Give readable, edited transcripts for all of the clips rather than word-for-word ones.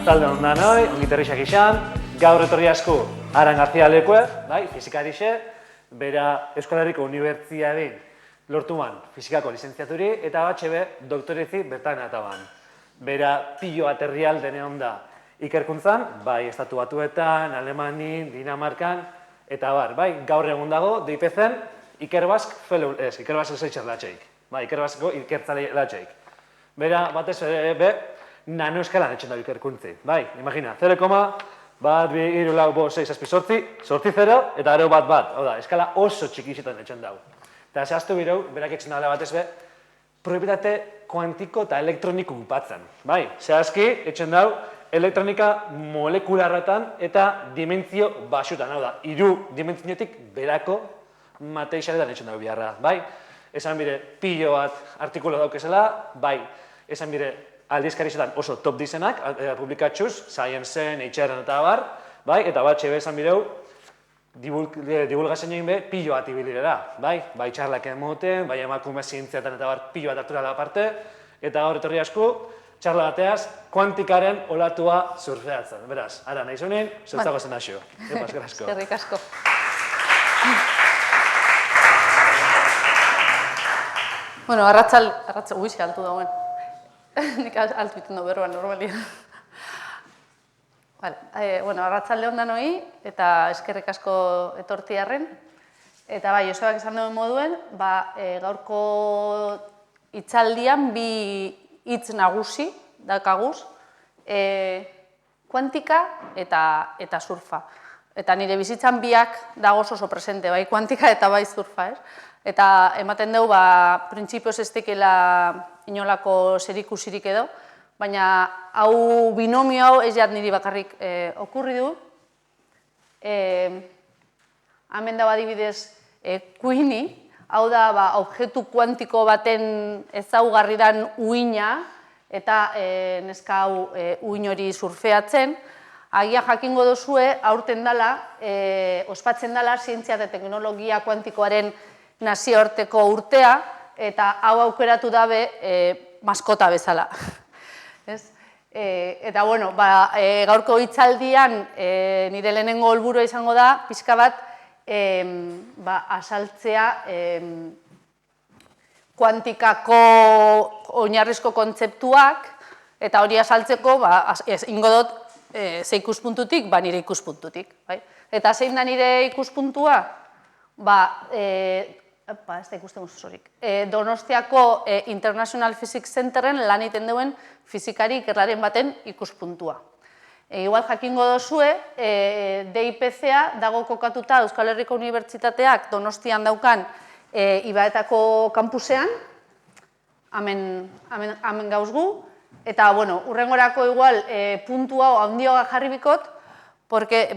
Arratzalde ondan hoi, ongiterrixak izan, gaur etorri asko Aran García lekue, fizikarixe, bera Euskal Herriko Unibertsiadin lortu man fizikako lizentziaturi eta batxebe doktorezi bertan ataban. Bera pilo aterrial dene onda ikerkuntzan, bai Estatu Batuetan, Alemanin, Dinamarkan, eta bai, gaur egun dago, DIPEZ-en Ikerbask fellow, Ikerbask researcher latxeik, Ikerbasko ikertzale latxeik. Bera, batez ere, nanoeskalan etxen dago ikerkuntzi, imagina, 0, bat, bi, iru, lau, bo, 6, azpi, sortzi 0, eta aro bat, hau da, eskala oso txikizetan etxen dago. Eta zehaztu bireu, berak etxen dago batez be, probitate kuantiko eta elektroniko gupatzen, zehazki etxen dago elektronika molekularratan eta dimentzio basutan, hau da, iru dimentziotik berako mateixaretan etxen dago biharra, esan bire, pilo bat artikulo daukezela, esan bire, aldizkarizetan oso top dizenak, publikatxuz, Science-en, Nature-en eta bar, eta batxe esan bireu, divulgazioen egin be, pilo bat ibilirera, bai txarlak emoten, bai emakume zientziatan eta bar pilo bat harturala aparte, eta gaur etorri asko, txarla bateaz, kuantikaren olatua surfeatzen. Beraz, ara nahi zunen, zertzago zen asio. Eskerrik asko. Bueno, arratzal, uiz, altu dauen. Nik altu iten du berroan, normalia. Arratzalde ondan hoi, eta eskerrik asko etortiarren. Eta bai, Josebak esan duen moduen, gaurko hitzaldian bi hitz nagusi dakaguz, kuantika eta surfa. Eta nire bizitzan biak dagoz oso presente, bai kuantika eta bai surfa, Eta ematen dugu, printzipioz ez dekela inolako zerikusirik edo, baina hau binomio hau ez jat niri bakarrik okurri du. Hemen dago adibidez kuini, hau da objektu kuantiko baten ezaugarri dan uina, eta neska hau uin hori surfeatzen. Agian jakingo duzue, aurten dela, ospatzen dela zientzia eta teknologia kuantikoaren nazioarteko urtea, eta hau aukeratu dabe maskota bezala. Eta, gaurko hitzaldian nire lehenengo helburua izango da, pixka bat, azaltzea kuantikako oinarrizko kontzeptuak, eta hori azaltzeko, ingo dut, ze ikuspuntutik, nire ikuspuntutik. Eta zein da nire ikuspuntua? Ez da ikusten guzuzorik. Donostiako International Physics Centeren lan egiten duen fizikari ikerlaren baten ikuspuntua. Igual jakingo dozue, DIPZ-a dago kokatuta Euskal Herriko Unibertsitateak Donostian daukan Ibaetako kampusean, hemen gauz gu, eta urrengorako igual puntu hau handioa jarri bikot, porque,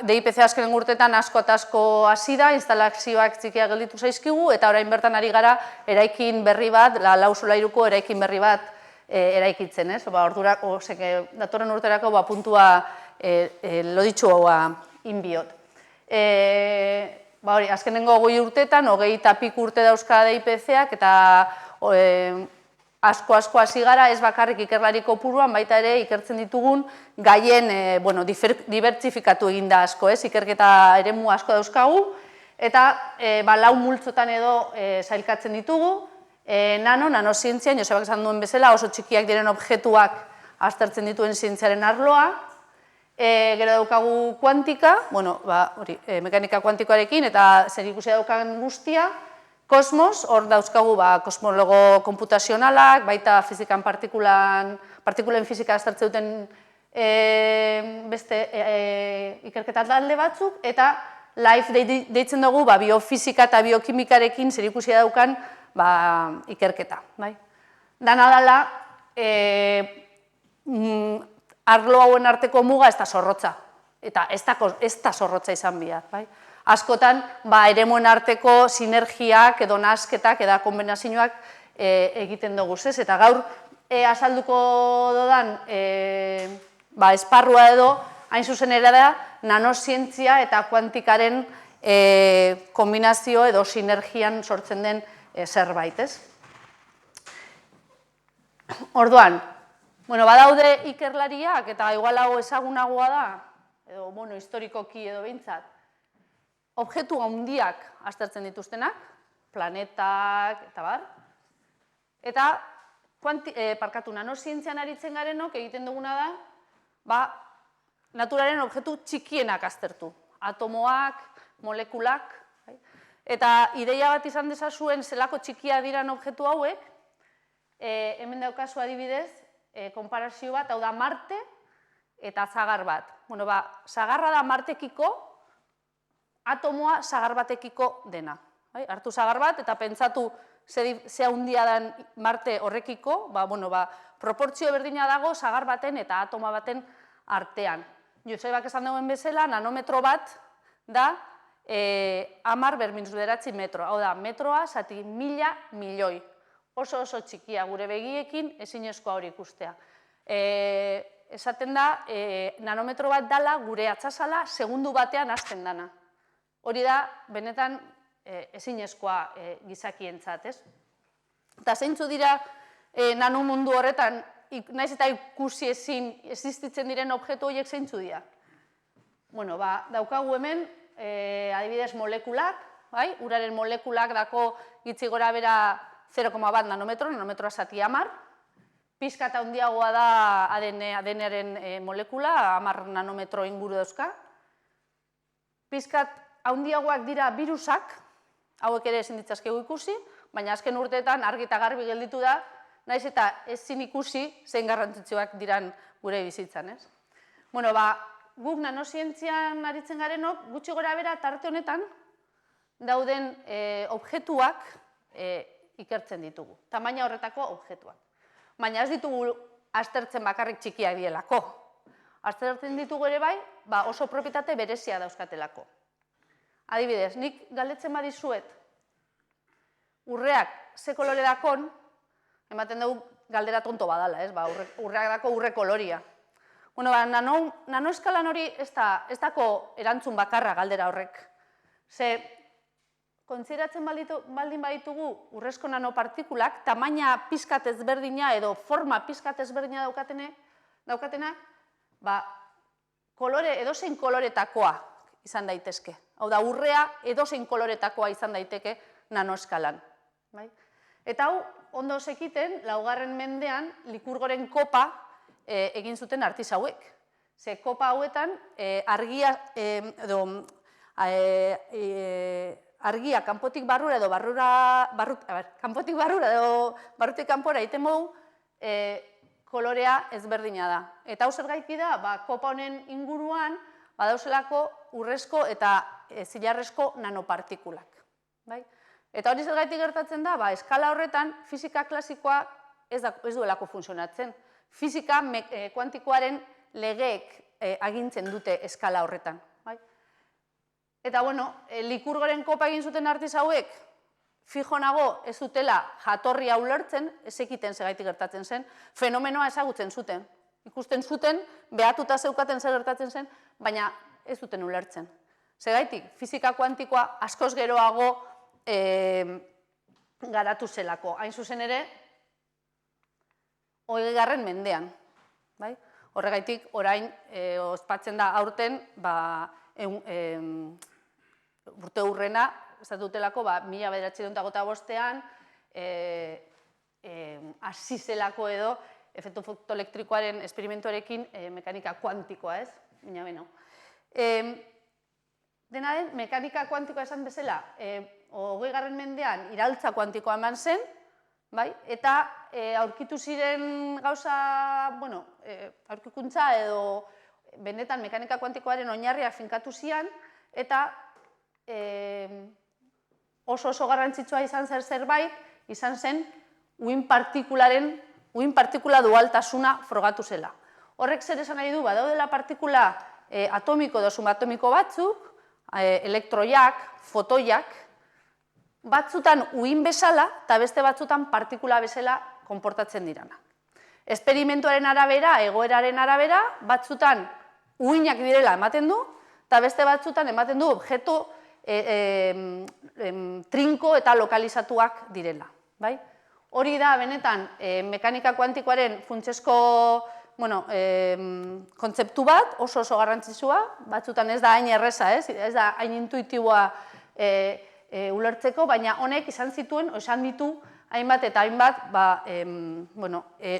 DIPZ azkenen urtetan asko eta asko hasi da, instalazioak txikiak gelditu zaizkigu, eta orain bertan ari gara eraikin berri bat, lau solairuko eraikin berri bat eraikitzen, datorren urterako puntua loditxu hau inbiot. Azkenengo 20 urtetan, 20 pik urte dauzka DIPZ-ak, eta asko hasi gara, ez bakarrik ikerlari kopuruan, baita ere ikertzen ditugun gaien dibertsifikatu egin da asko, ikerketa eremu asko dauzkagu, eta lau multzotan edo sailkatzen ditugu, nanozientzian, Josebak esan duen bezala, oso txikiak diren objektuak aztertzen dituen zientziaren arloa, gero daukagu kuantika, mekanika kuantikoarekin, eta zer ikusia daukagun guztia, kosmos, hor dauzkagu kosmologo komputazionalak, baita fizikan partikulen fizika aztertze duten beste ikerketa talde batzuk, eta life deitzen dugu biofizika eta biokimikarekin zer ikusia daukan ikerketa. Dana dela, arlo hauen arteko muga ez da zorrotza, eta ez da zorrotza izan bihar. Askotan, eremuen arteko sinergiak edo nasketak edo kombinazioak egiten dugu, eta gaur azalduko dodan esparrua edo, hain zuzen ere da, nanozientzia eta kuantikaren kombinazio edo sinergian sortzen den zerbait, Orduan, Bueno, badaude ikerlariak, eta igual hau ezagunagoa da, edo, bueno, historikoki edo behintzat, objektu handiak aztertzen dituztenak, planetak, eta bar, eta, nanozientzian aritzen garenok egiten duguna da, naturaren objektu txikienak aztertu, atomoak, molekulak, eta ideia bat izan dezazuen zelako txikia diran objektu hauek, hemen daukazu adibidez, konparazio bat, hau da Marte eta zagar bat. Bueno, zagarra da Martekiko, atomoa zagar batekiko dena. Hartu zagar bat eta pentsatu ze handia den Marte horrekiko, proportzio berdina dago zagar baten eta atoma baten artean. Josebak esan duen bezala, nanometro bat da 10⁻⁹ metro. Hau da, metroa zati 1000 milioi. Oso txikia gure begiekin ezinezkoa hori ikustea. Esaten da, nanometro bat dala gure atzazala segundu batean hasten dana. Hori da, benetan ezinezkoa gizakientzat, ez? Eta zeintzu dira nanomundu horretan, naiz eta ikusi ezin existitzen diren objektu horiek zeintzu dira? Bueno, daukagu hemen, adibidez molekulak, uraren molekulak dako gitzi gora bera 0,1 nanometro, nanometroa zati 10, pixkat handiagoa da ADN-aren molekula, 10 nanometro inguru dauzka. Pixkat handiagoak dira birusak, hauek ere ezin ditzazkegu ikusi, baina azken urteetan argi eta garbi gelditu da, naiz eta ezin ikusi zein garrantzitsuak diran gure bizitzan, ez? Bueno, guk nanozientzian aritzen garenok, gutxi gora bera tarte honetan dauden objektuak ikertzen ditugu, tamaina horretako objektuak. Baina ez ditugu aztertzen bakarrik txikiak dielako. Aztertzen ditugu ere bai, oso propietate berezia dauzkatelako. Adibidez, nik galdetzen badizuet, urreak ze kolore dakon, ematen dugu galdera tonto badala, ez? Urreak dako urre koloria. Bueno, nanoeskalan hori ez dako erantzun bakarra galdera horrek. Ze, kontsideratzen baldin baditugu urrezko nanopartikulak, tamaina pixkat ezberdina edo forma pixkat ezberdina daukatenak, edozein koloretakoa izan daitezke. Hau da, urrea edozein koloretakoa izan daiteke nanoeskalan. Eta hau, ondo zekiten, laugarren mendean, Likurgoren kopa egin zuten artisauek. Ze kopa hauetan, argia kanpotik barrura edo barrutik kanpora egiten modu, kolorea ezberdina da. Eta hau zergatik da, kopa honen inguruan, badauzelako urrezko eta zilarrezko nanopartikulak. Eta hori zergatik gertatzen da, eskala horretan, fisika klasikoa ez duelako funtzionatzen. Fisika kuantikoaren legeek agintzen dute eskala horretan. Eta, bueno, Likurgoren kopa egin zuten artisauek, fijo nago ez dutela jatorria ulertzen, ez ekiten segaitik gertatzen zen, fenomenoa ezagutzen zuten. Ikusten zuten, behatuta zeukaten zer gertatzen zen, baina ez duten ulertzen. Segaitik, fisika kuantikoa askoz geroago garatu zelako. Hain zuzen ere, 20. mendean. Horregaitik, orain, ospatzen da aurten, urte hurrena, ez dutelako, 1955ean, hasi zelako edo, efektu fotoelektrikoaren esperimentuarekin mekanika kuantikoa, ez? Baina, beno. Dena den, mekanika kuantikoa esan bezala, 20. mendean iraltza kuantikoa eman zen, eta aurkitu ziren gauza, aurkikuntza edo benetan mekanika kuantikoaren oinarria finkatu zian, eta oso garrantzitsua izan zerbait, izan zen uhin partikula dualtasuna frogatu zela. Horrek zer esan nahi du, badaudela partikula atomiko edo subatomiko batzuk, elektroiak, fotoiak, batzutan uhin bezala eta beste batzutan partikula bezala konportatzen dirana. Esperimentuaren arabera, egoeraren arabera, batzutan uhinak direla ematen du, eta beste batzutan ematen du objektu trinko eta lokalizatuak direla. Hori da, benetan, mekanika kuantikoaren funtsezko kontzeptu bat, oso garrantzitsua, batzutan ez da hain erreza, ez da hain intuitiboa ulertzeko, baina honek izan ditu hainbat eta hainbat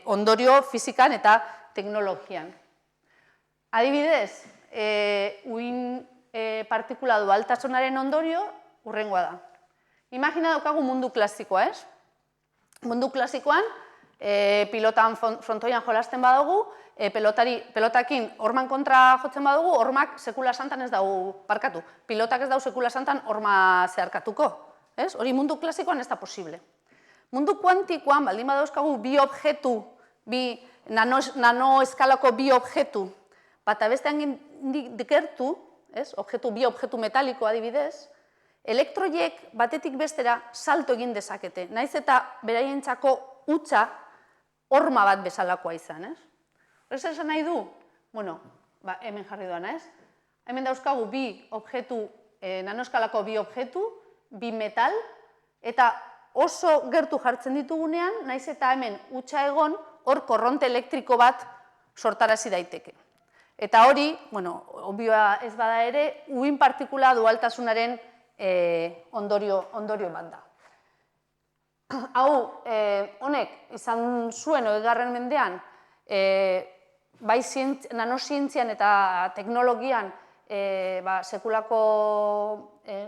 ondorio fizikan eta teknologian. Adibidez, uhin partikula dualtasunaren ondorio hurrengoa da. Imagina daukagu mundu klasikoa, ez? Mundu klasikoan, pilotan frontoian jolasten badugu, pelotakin horman kontra jotzen badugu, hormak sekula santan ez dugu parkatu. Pilotak ez dugu sekula santan horma zeharkatuko. Hori mundu klasikoan ez da posible. Mundu kuantikoan, baldin badauzkagu bi objektu, nanoeskalako bi objektu, bata bestean dikertu, bi objektu metaliko adibidez, elektroiek batetik bestera salto egin dezakete, naiz eta beraientzako hutsa horma bat bezalakoa izan, ez? Horrez esan nahi du? Bueno, hemen jarri doan, ez? Hemen dauzkagu bi objektu, nanoeskalako bi objektu, bi metal, eta oso gertu jartzen ditugunean, naiz eta hemen hutsa egon, hor korronte elektriko bat sortarazi daiteke. Eta hori, obvioa ez bada ere, uhin partikula dualtasunaren ondorio bat da. Hau, honek izan zuen 20. mendean, bai nanosientzian eta teknologian sekulako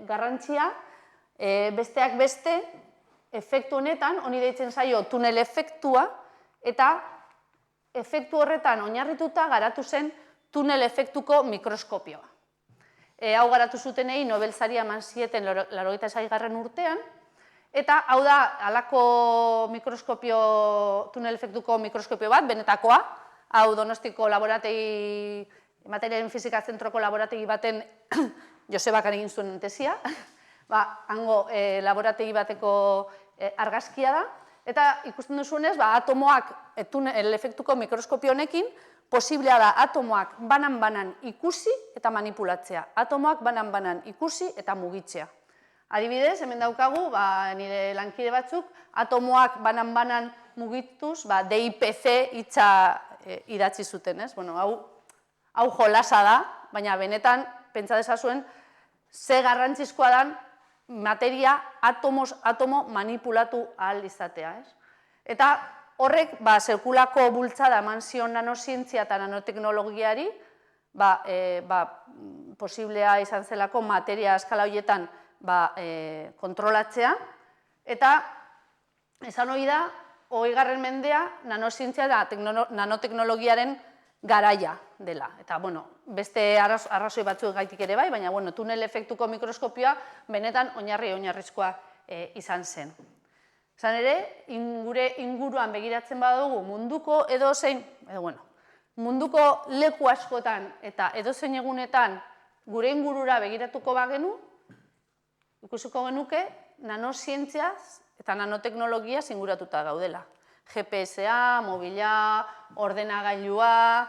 garrantzia, besteak beste, efektu honetan, honi deitzen zaio tunel efektua, eta efektu horretan oinarrituta garatu zen tunel efektuko mikroskopioa. Hau garatu zutenei Nobel saria eman zieten 86. urtean, eta hau da halako mikroskopio, tunel efektuko mikroskopio bat, benetakoa, hau Donostiko laborategi, materialen fizika zentroko laborategi baten Josebak egin zuen tesia, hango laborategi bateko argazkia da, eta ikusten duzuenez, atomoak tunel efektuko mikroskopio honekin, posiblea da atomoak banan-banan ikusi eta manipulatzea. Atomoak banan-banan ikusi eta mugitzea. Adibidez, hemen daukagu, nire lankide batzuk, atomoak banan-banan mugituz, DIPC hitza idatzi zuten, ez? Hau jolasa da, baina benetan, pentsa dezazuen, ze garrantzizkoa dan materia atomo manipulatu ahal izatea, ez? Eta horrek, sekulako bultzada eman zion nanosientzia eta nanoteknologiari, posiblea izan zelako materia eskala horietan kontrolatzea, eta esan hori da, 20. mendea nanosientzia eta nanoteknologiaren garaia dela. Eta, beste arrazoi batzuk gaitik ere bai, baina, tunel efektuko mikroskopioa benetan oinarrizkoa izan zen. Zan ere, gure inguruan begiratzen badugu munduko edozein, munduko leku askotan eta edozein egunetan gure ingurura begiratuko bagenu, ikusiko genuke nanosientziaz eta nanoteknologia inguratuta gaudela. GPS-a, mobila, ordenagailua,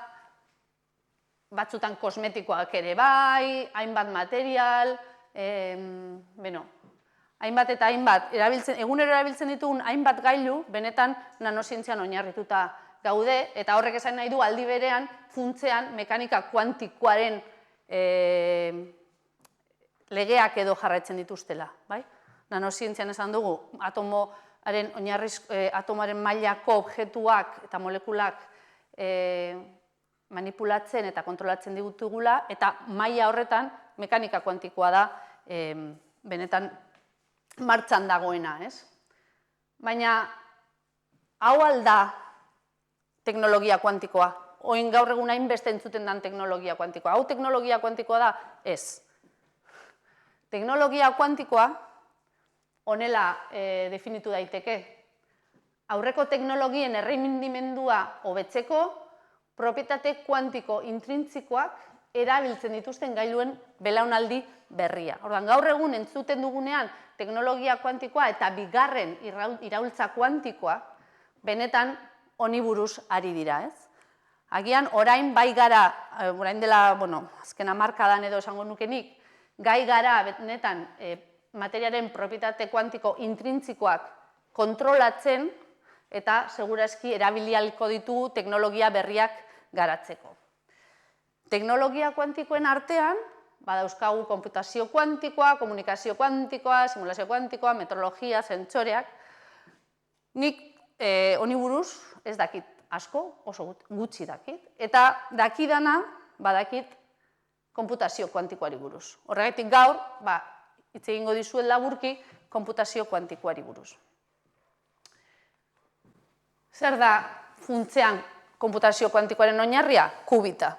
batzutan kosmetikoak ere bai, hainbat material, hainbat eta hainbat, egunero erabiltzen ditugun hainbat gailu, benetan nanosientzian oinarrituta gaude, eta horrek esan nahi du aldi berean, funtsean, mekanika kuantikoaren legeak edo jarraitzen dituztela. Nanosientzian esan dugu, atomoaren mailako objektuak eta molekulak manipulatzen eta kontrolatzen ditugula, eta maila horretan mekanika kuantikoa da benetan martxan dagoena, ez? Baina, hau alda teknologia kuantikoa, oin gaur egun hainbeste entzuten den teknologia kuantikoa. Hau teknologia kuantikoa da? Ez. Teknologia kuantikoa honela definitu daiteke. Aurreko teknologien errendimendua hobetzeko, propietate kuantiko intrintzik,oak erabiltzen dituzten gailuen belaunaldi berria. Orduan, gaur egun entzuten dugunean teknologia kuantikoa eta bigarren iraultza kuantikoa benetan honi buruz ari dira, ez? Agian, orain bai gara, orain dela, azken hamarkadan edo esango nukenik, gai gara benetan materiaren propietate kuantiko intrintzik,oak kontrolatzen, eta segurazki erabilialiko ditugu teknologia berriak garatzeko. Teknologia kuantikoen artean, badauzkagu konputazio kuantikoa, komunikazio kuantikoa, simulazio kuantikoa, metrologia, sentsoreak. Nik honi buruz ez dakit asko, oso gutxi dakit, eta dakidana badakit konputazio kuantikoari buruz. Horregatik gaur, hitz egingo dizuet laburki konputazio kuantikoari buruz. Zer da funtzean konputazio kuantikoaren oinarria? Kubita.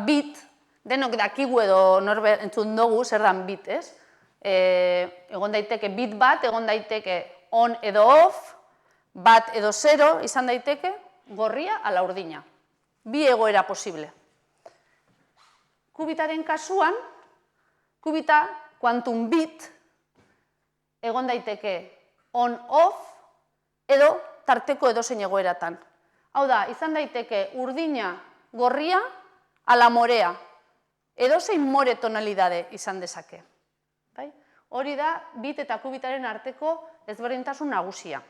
Bit, denok dakigu edo norbert entzun dugu zer dan bit, ez? Egon daiteke bit bat, egon daiteke on edo off, bat edo zero, izan daiteke gorria ala urdina. Bi egoera posible. Kubitaren kasuan, kubita quantum bit egon daiteke on-off edo tarteko edozein egoeratan. Hau da, izan daiteke urdina gorria ala morea, edozein more tonalidade izan dezake. Hori da bit eta kubitaren arteko ezberdintasun nagusia.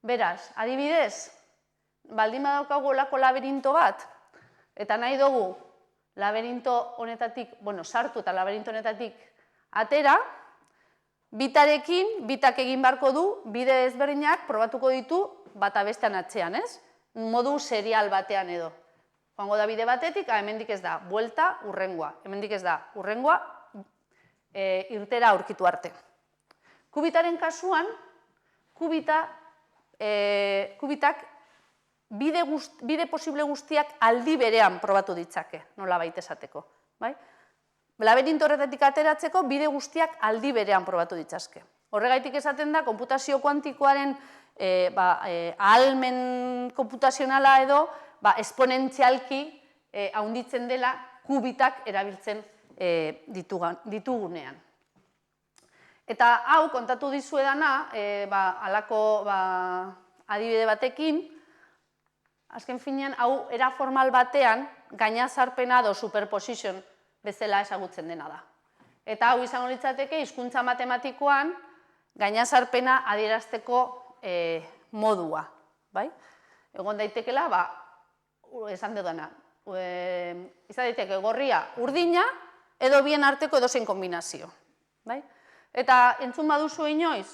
Beraz, adibidez, baldin badaukagu olako laberinto bat, eta nahi dugu laberinto honetatik, sartu eta laberinto honetatik atera, bitarekin, bitak egin beharko du, bide ezberdinak probatuko ditu bata bestean atzean, ez? Modu serial batean edo. Joango da bide batetik, hemendik ez da, buelta, urrengoa. Hemendik ez da, urrengoa, irtera aurkitu arte. Kubitaren kasuan, kubitak bide posible guztiak aldi berean probatu ditzake, nola baita esateko. Laberinto horretatik ateratzeko bide guztiak aldi berean probatu ditzazke. Horregaitik esaten da, konputazio kuantikoaren ahalmen konputazionala edo esponentzialki handitzen dela kubitak erabiltzen ditugunean. Eta hau kontatu dizuedana, halako adibide batekin, azken finean hau era formal batean gainazarpena edo superposition bezala ezagutzen dena da. Eta hau izango litzateke hizkuntza matematikoan gainazarpena adierazteko modua. Egon daitekela, esan dudana, izan daiteke gorria urdina edo bien arteko edozein kombinazio. Eta entzun baduzu inoiz,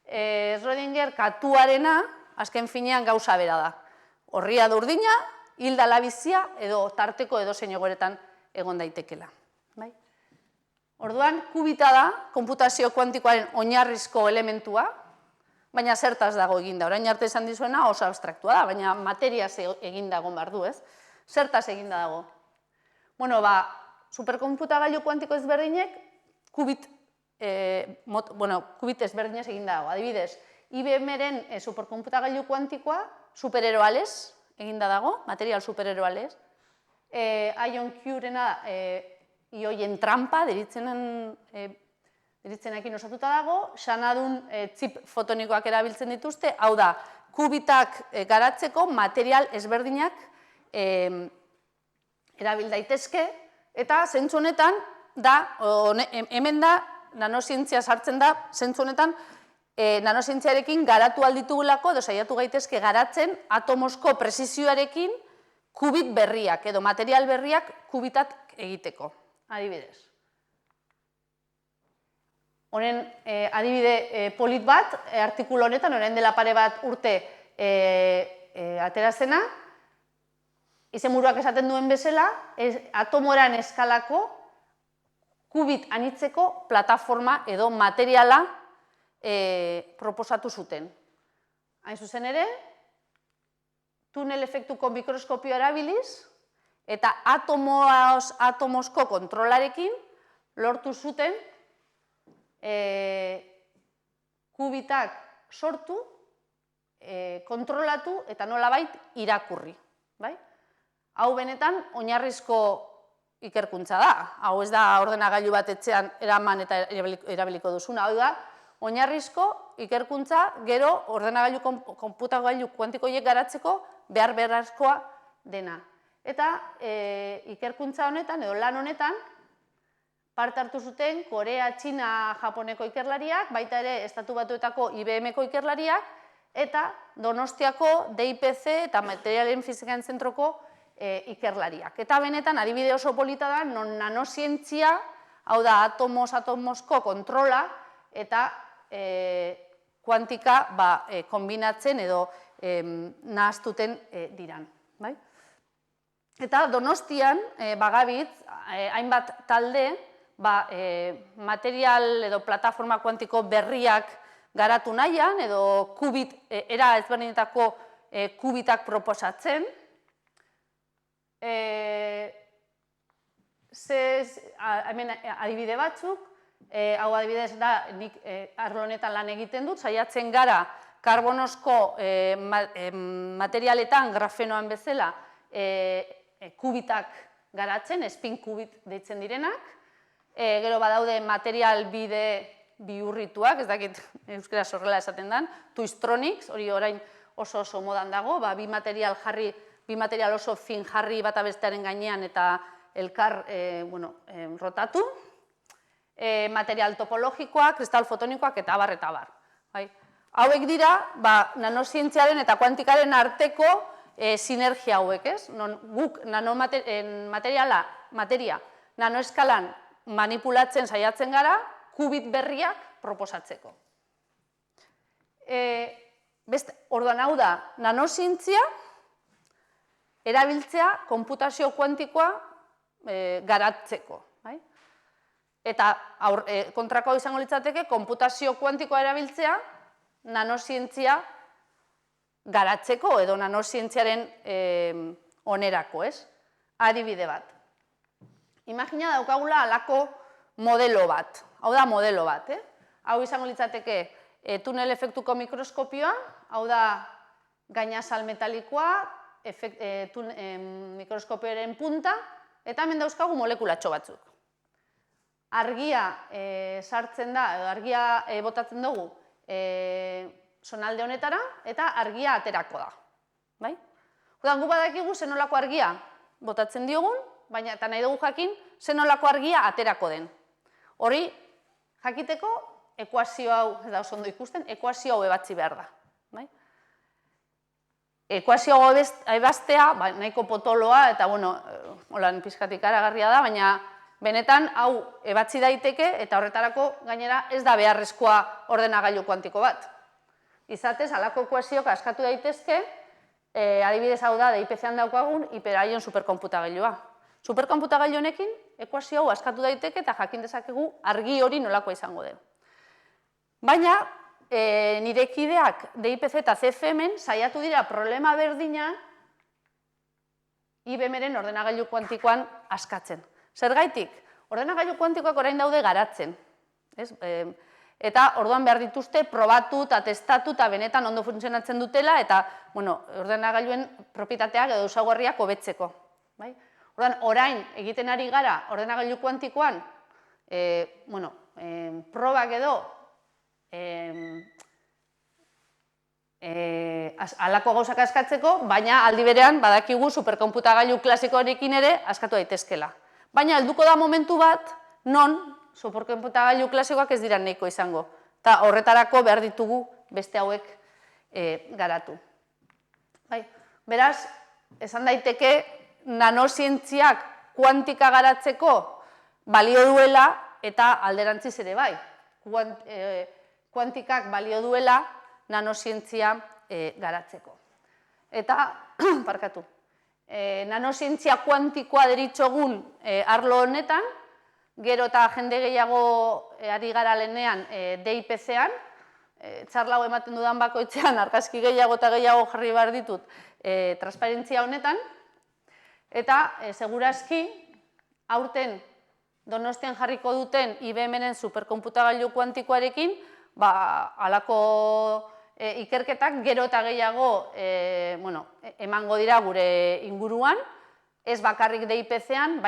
Schrödinger katuarena azken finean gauza bera da. Horria da urdina, hilda labizia edo tarteko edozein egoeretan egon daitekela. Orduan, kubita da, konputazio kuantikoaren oinarrizko elementua, baina zertaz dago eginda. Orain arte esan dizuena oso abstraktua da, baina materiaz eginda egon behar du, ez? Zertaz eginda dago. Superkonputagailu kuantiko ezberdinek kubit ezberdinez eginda dago. Adibidez, IBM-ren superkonputagailu kuantikoa supereroalez eginda dago, material supereroalez. Ion Q-rena ioien trampa deritzenekin osatuta dago, Xanadun txip fotonikoak erabiltzen dituzte, hau da, kubitak garatzeko material ezberdinak erabil daitezke, eta zentzu honetan, hemen da, nanozientzia sartzen da, zentzu honetan, nanozientziarekin garatu alditugulako, edo saiatu gaitezke garatzen atomozko presizioarekin kubit berriak, edo material berriak kubitak egiteko. Adibidez. Honen adibide polit bat, artikulu honetan, orain dela pare bat urte aterazena, izenburuak esaten duen bezala, atomoran eskalako kubit anitzeko plataforma edo materiala proposatu zuten. Hain zuzen ere, tunel efektuko mikroskopioa erabiliz, eta atomozko kontrolarekin lortu zuten kubitak sortu, kontrolatu eta nolabait irakurri. Hau benetan oinarrizko ikerkuntza da. Hau ez da ordenagailu bat etxean eraman eta erabiliko duzuna. Hau da, oinarrizko ikerkuntza gero ordenagailu konputagailu kuantikoiek garatzeko beharrezkoa dena. Eta ikerkuntza honetan, edo lan honetan, parte hartu zuten Korea, Txina, Japoneko ikerlariak, baita ere Estatu Batuetako IBM-ko ikerlariak, eta Donostiako DIPC eta Materialen Fizikaen Zentroko ikerlariak. Eta benetan, adibide oso polita da, non nanozientzia, hau da, atomozko kontrola eta kuantika kombinatzen edo nahaztuten diran. Eta Donostian, bagabitz, hainbat talde, material edo plataforma kuantiko berriak garatu nahian, edo era ezberdinetako kubitak proposatzen. Hemen adibide batzuk, hau adibidez da, nik arlo honetan lan egiten dut, saiatzen gara karbonosko materialetan, grafenoan bezala, kubitak garatzen, spin kubit deitzen direnak. Gero badaude material bide bihurrituak, ez dakit euskera horrela esaten den, twistronics, hori orain oso modan dago, bi material oso fin jarri bata bestearen gainean eta elkar rotatu. Material topologikoak, kristal fotonikoak eta abar eta abar. Hauek dira, nanozientziaren eta kuantikaren arteko sinergia hauek, ez? Guk materia nanoeskalan manipulatzen saiatzen gara, kubit berriak proposatzeko. Orduan hau da, nanozientzia erabiltzea konputazio kuantikoa garatzeko. Eta kontrakoa izango litzateke, konputazio kuantikoa erabiltzea nanozientzia garatzeko edo nanozientziaren onerako, ez? Adibide bat. Imagina daukagula halako modelo bat. Hau da modelo bat, Hau izango litzateke tunel efektuko mikroskopioa, hau da gainazal metalikoa, mikroskopioaren punta, eta hemen dauzkagu molekulatxo batzuk. Argia sartzen da, argia botatzen dugu zonalde honetara, eta argia aterako da. Orduan, gu badakigu zenolako argia botatzen diogun, baina eta nahi dugu jakin zenolako argia aterako den. Hori, jakiteko, ekuazio hau, ez da oso ondo ikusten, ekuazio hau ebatzi behar da. Ekuazio hau ebaztea, nahiko potoloa, eta, holan pixkatik aragarria da, baina benetan hau ebatzi daiteke, eta horretarako gainera ez da beharrezkoa ordenagailu kuantiko bat. Izatez, halako ekuazioak askatu daitezke, adibidez hau da, DIPC-an daukagun, hiperaion superkonputagailua. Superkonputagailu honekin, ekuazio hau askatu daiteke eta jakin dezakegu argi hori nolakoa izango den. Baina, nire kideak DIPC eta CFM-en saiatu dira problema berdina IBM-ren ordenagailu kuantikoan askatzen. Zergaitik, ordenagailu kuantikoak orain daude garatzen. Eta orduan behar dituzte probatu eta testatu eta benetan ondo funtzionatzen dutela eta ordenagailuen propietateak edo ezaugarriak hobetzeko. Orduan, orain egiten ari gara ordenagailu kuantikoan probak edo halako gauzak askatzeko, baina aldi berean badakigu superkonputagailu klasikoarekin ere askatu daitezkela. Baina helduko da momentu bat non superkonputagailu klasikoak ez dira nahiko izango. Eta horretarako behar ditugu beste hauek garatu. Beraz, esan daiteke nanozientziak kuantika garatzeko balio duela eta alderantziz ere bai. Kuantikak balio duela nanozientzia garatzeko. Eta, parkatu, nanozientzia kuantikoa deritzogun arlo honetan, gero eta jende gehiago ari gara lehenean DIPC-an, txarlau ematen dudan bakoitzean argazki gehiago eta gehiago jarri behar ditut transparentzia honetan, eta segurazki aurten Donostian jarriko duten IBM-ren superkonputagailu kuantikoarekin, halako ikerketak gero eta gehiago emango dira gure inguruan, ez bakarrik DIPC-an,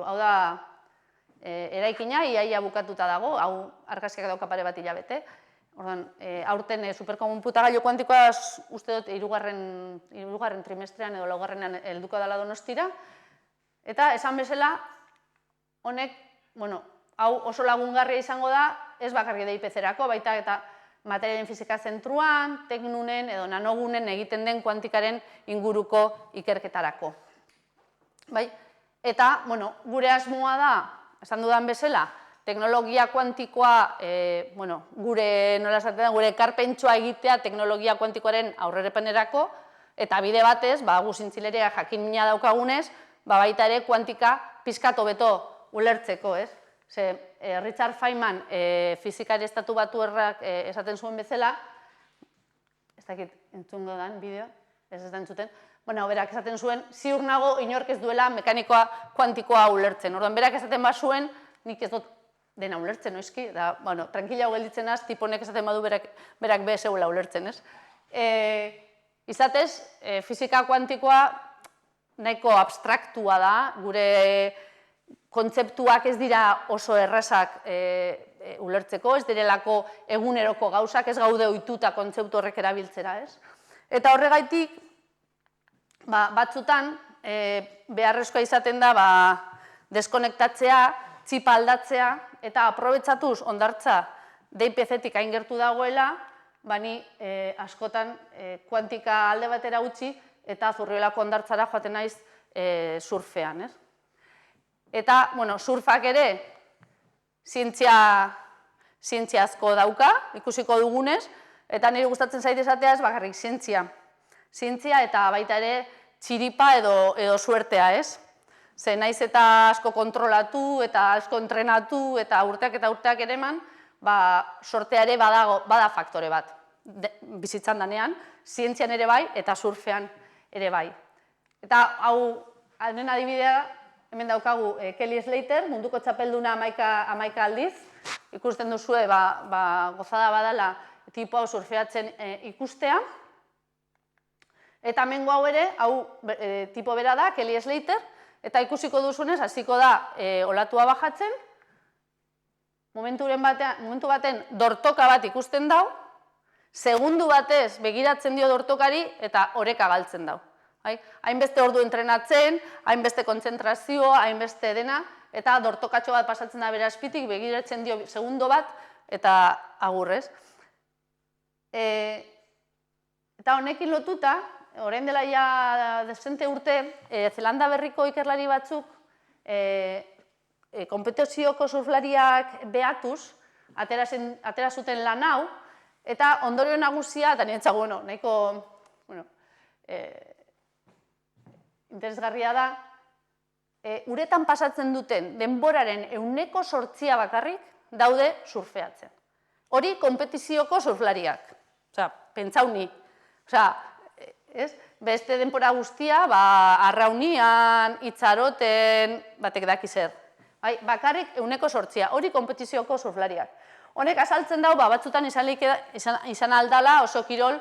hau da eraikina, iaia bukatuta dago, hau argazkiak dauka pare bat hilabete. Aurten superkonputagailu kuantikoa uste dut hirugarren trimestrean edo laugarrenean helduko dela Donostira. Eta esan bezala, honek, hau oso lagungarria izango da, ez bakarrik DIPC-erako, baita eta materialen fizika zentruan, teknunen edo nanogunen egiten den kuantikaren inguruko ikerketarako. Bai? Eta, bueno, gure asmoa da, esan dudan bezala, teknologia kuantikoa, gure ekarpentsua egitea teknologia kuantikoaren aurrerepenerako, eta bide batez, gu zintzileria jakin mina daukagunez, baita ere kuantika pizkat hobeto ulertzeko, ez? Richard Feynman, fizikari estatu batuarrak esaten zuen bezala, ez dakit entzungo dan bideo, ez da entzuten, berak esaten zuen, ziur nago inork ez duela mekanikoa kuantikoa ulertzen. Orduan, berak esaten bazuen, nik ez dut dena ulertzen, noizki, da, tranquila gelditzen az, tiponek esaten badu berak be zegoela ulertzen, ez? Izatez, fizika kuantikoa nahiko abstraktua da, gure kontzeptuak ez dira oso errazak ulertzeko, ez direlako eguneroko gauzak, ez gaude ohituta kontzeptu horrek erabiltzera, ez? Eta horregaitik, batzutan, beharrezkoa izaten da, deskonektatzea, txipa aldatzea, eta aprobetxatuz ondartza DIPZ-tik hain gertu dagoela, bani askotan kuantika alde batera utzi, eta Zurriolako ondartzara joaten naiz surfean, ez? Eta, surfak ere zientzia asko dauka, ikusiko dugunez, eta nire gustatzen zait esatea ez bakarrik zientzia. Zientzia eta baita ere txiripa edo suertea, ez? Ze naiz eta asko kontrolatu eta asko entrenatu eta urteak ere eman, sortea ere bada faktore bat. Bizitzan danean, zientzian ere bai eta surfean ere bai. Eta hau, haren adibidea, hemen daukagu Kelly Slater, munduko txapelduna 11 aldiz, ikusten duzue, gozada badala tipo hau surfeatzen ikustea. Eta hemengo hau ere, hau tipo bera da, Kelly Slater, eta ikusiko duzunez, hasiko da olatua bajatzen, momentu baten dortoka bat ikusten dau, segundu batez begiratzen dio dortokari eta oreka galtzen dau. Hainbeste ordu entrenatzen, hainbeste kontzentrazioa, hainbeste dena, eta dortokatxo bat pasatzen da bere azpitik, begiratzen dio segundo bat, eta agurrez. Eta honekin lotuta, orain dela ja dezente urte, Zelanda Berriko ikerlari batzuk, konpetizioko surflariak behatuz, atera zuten lan hau, eta ondorio nagusia, eta niretzako, nahiko interesgarria da, uretan pasatzen duten denboraren 8% bakarrik daude surfeatzen. Hori konpetizioko surflariak. Osea, pentsau ni. Osea, beste denbora guztia, arraunian, itxaroten, batek daki zer. Bakarrik 8%, hori konpetizioko surflariak. Honek azaltzen dau, batzutan izan aldala oso kirol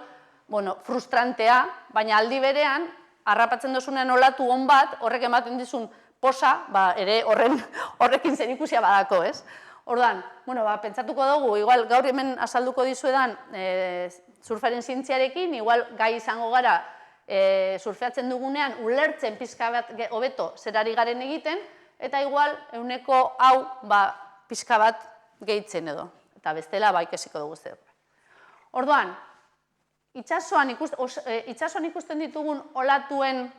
frustrantea, baina aldi berean, harrapatzen dozunean olatu hon bat, horrek ematen dizun posa, ere horrekin zer ikusia badako, ez? Orduan, pentsatuko dugu, igual gaur hemen azalduko dizuedan surfaren zientziarekin, igual gai izango gara surfeatzen dugunean, ulertzen pizka bat hobeto zerari garen egiten, eta igual euneko hau pizka bat gehitzen edo, eta bestela ikasiko dugu zer. Orduan, itxasoan ikusten ditugun olatuen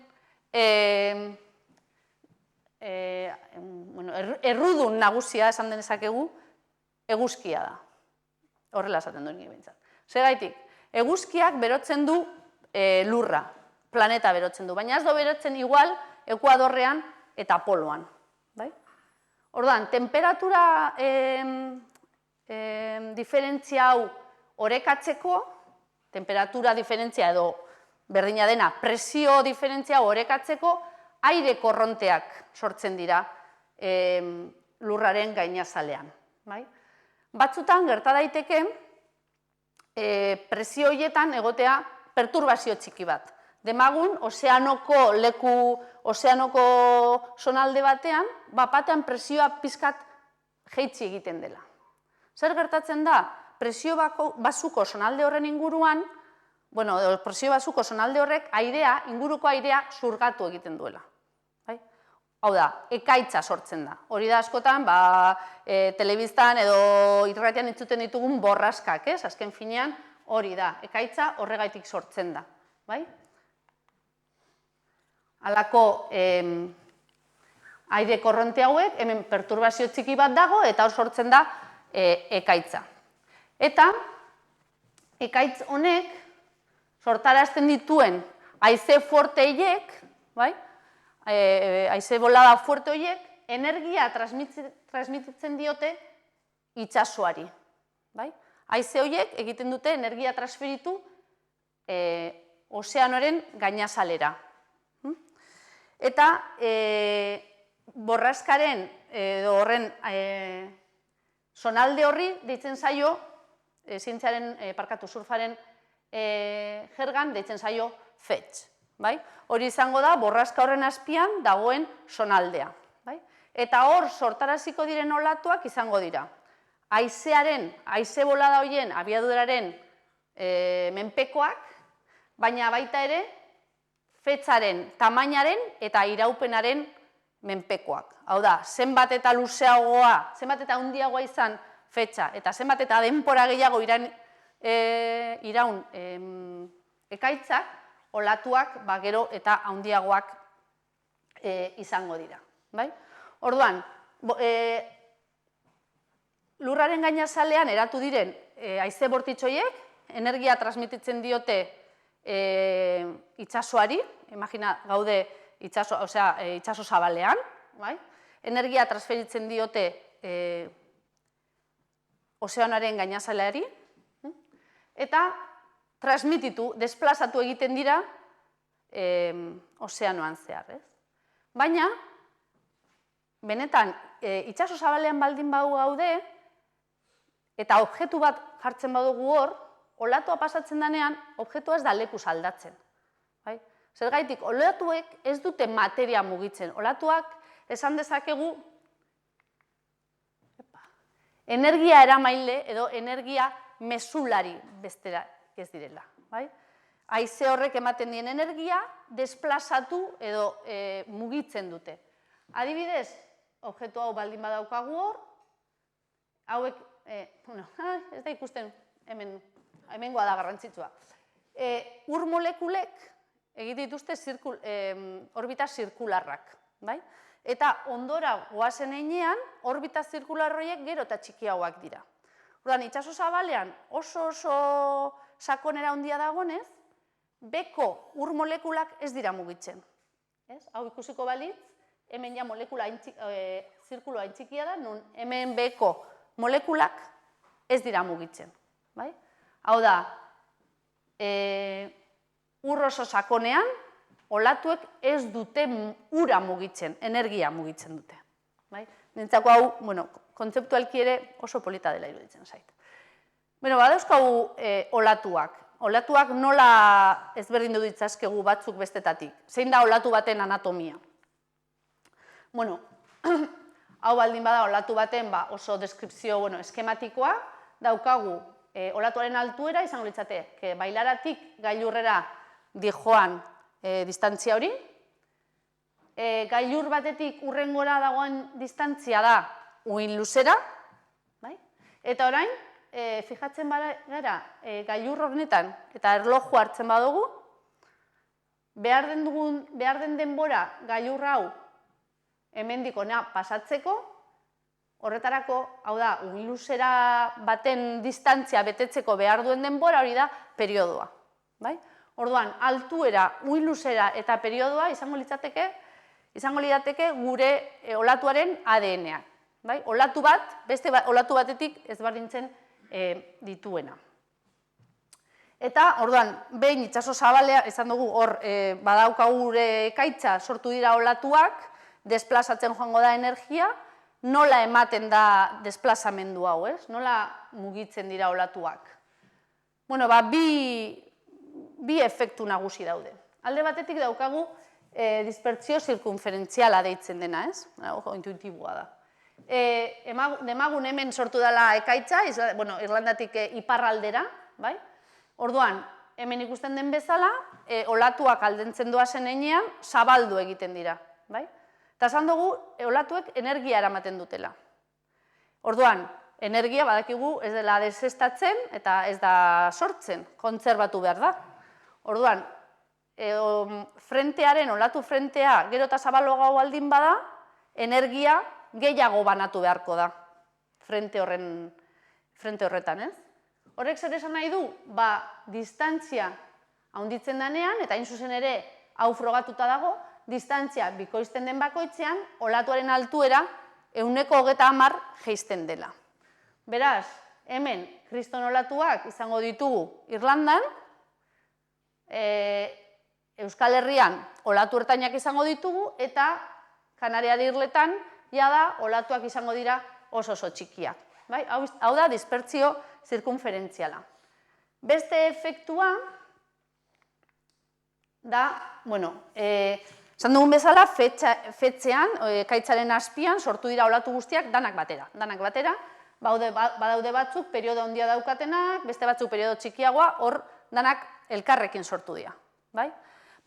errudun nagusia esan denezakegu, eguzkia da. Horrela esaten duen nire bintzat. Segaitik, eguzkiak berotzen du lurra, planeta berotzen du, baina ez do berotzen igual Ekuadorrean eta poloan. Orduan, temperatura diferentzia hau orekatzeko, temperatura diferentzia edo berdina dena, presio diferentzia orekatzeko, aire korronteak sortzen dira lurraren gainazalean. Batzutan gerta daiteke presio horietan egotea perturbazio txiki bat. Demagun, ozeanoko sonalde batean, batean presioa pizkat jeitsi egiten dela. Zer gertatzen da? Presio basuko sonalde horren inguruan, presio basuko sonalde horrek inguruko airea zurgatu egiten duela. Hau da, ekaitza sortzen da. Hori da askotan, telebistan edo irratian entzuten ditugun borraskak, ez? Azken finean hori da, ekaitza horregaitik sortzen da, bai? Halako aire korronte hauek, hemen perturbazio txiki bat dago, eta hor sortzen da ekaitza. Eta ekaitz honek sortarazten dituen haize forte horiek, bai? Haize bolada fuerte horiek, energia transmititzen diote itsasoari, bai? Haize horiek egiten dute energia transferitu ozeanoren gainazalera. Eta borraskaren edo horren sonalde horri deitzen zaio, zientziaren, surfaren jergan deitzen zaio fetch. Hori izango da, borraska horren azpian dagoen sonaldea. Eta hor sortaraziko diren olatuak izango dira. Haize bolada horien abiaduraren menpekoak, baina baita ere fetxaren, tamainaren eta iraupenaren menpekoak. Hau da, zenbat eta luzeagoa, zenbat eta handiagoa izan fetxa, eta zenbat eta denbora gehiago iraun ekaitzak, olatuak gero eta handiagoak izango dira. Orduan, lurraren gainazalean eratu diren haize bortitxoiek, energia transmititzen diote itsasoari, imagina gaude itsaso zabalean, energia transferitzen diote ozeanoaren gainazaleari, eta transmititu, desplazatu egiten dira ozeanoan zehar. Baina, benetan, itsaso zabalean baldin badu gaude, eta objektu bat jartzen badugu hor, olatua pasatzen denean, objektua ez da lekuz aldatzen. Zergaitik, olatuek ez dute materia mugitzen. Olatuak esan dezakegu energia eramaile edo energia mesulari bestera ez direla. Haize horrek ematen dien energia desplazatu edo mugitzen dute. Adibidez, objektu hau baldin badaukagu hor, hauek, ez da ikusten hemengoa da garrantzitsua. Ur molekulek egite dituzte orbita zirkularrak. Eta ondora goazen heinean, orbita zirkular horiek gero eta txikiagoak dira. Orduan, itsaso zabalean oso sakonera handia dagonez, beko ur molekulak ez dira mugitzen. Hau ikusiko balitz, hemen ja molekula zirkuloa txikia da, nun hemen beko molekulak ez dira mugitzen. Hau da, ur oso sakonean, olatuek ez dute ura mugitzen, energia mugitzen dute. Nintzako hau, kontzeptualki ere oso polita dela iruditzen zait. Badauzkagu olatuak. Olatuak nola ezberdindu ditzazkegu batzuk bestetatik. Zein da olatu baten anatomia? Hau baldin bada olatu baten oso deskripzio eskematikoa, daukagu olatuaren altuera, izango litzateke, bailaratik gailurrera dijoan distantzia hori, gailur batetik urrengora dagoen distantzia da uin luzera, eta orain, fijatzen gara, gailur horretan eta erloju hartzen badugu, behar den denbora gailur hau hemendik hona pasatzeko, horretarako, hau da, uin luzera baten distantzia betetzeko behar duen denbora hori da periodoa. Orduan, altuera, uin luzera eta periodoa izango lirateke gure olatuaren ADN-a. Olatu bat, beste olatu batetik ezberdintzen dituena. Eta, orduan, behin itsaso zabalea, izan dugu, hor badaukagu gure ekaitza sortu dira olatuak, desplazatzen joango da energia, nola ematen da desplazamendu hau, nola mugitzen dira olatuak. Bi efektu nagusi daude. Alde batetik daukagu dispertsio zirkunferentziala deitzen dena, intuitiboa da. Demagun hemen sortu dela ekaitza, Irlandatik iparraldera, orduan, hemen ikusten den bezala, olatuak aldentzen doazen heinean, zabaldu egiten dira. Eta esan dugu, olatuek energia eramaten dutela. Orduan, energia badakigu ez dela desestatzen eta ez da sortzen, kontserbatu behar da. Orduan, frentearen, olatu frentea, gero eta zabaloago baldin bada, energia gehiago banatu beharko da, frente horretan, ez? Horrek zer esan nahi du? Distantzia handitzen denean, eta hain zuzen ere, hau frogatuta dago, distantzia bikoizten den bakoitzean, olatuaren altuera 130 jeisten dela. Beraz, hemen, kriston olatuak izango ditugu Irlandan, Euskal Herrian olatu ertainak izango ditugu, eta Kanariar Irletan, jada, olatuak izango dira oso txikiak. Hau da, dispertsio zirkunferentziala. Beste efektua da, esan dugun bezala, fetzean, ekaitzaren azpian, sortu dira olatu guztiak danak batera. Badaude batzuk, periodo handia daukatenak, beste batzuk periodo txikiagoa, hor danak elkarrekin sortu dira.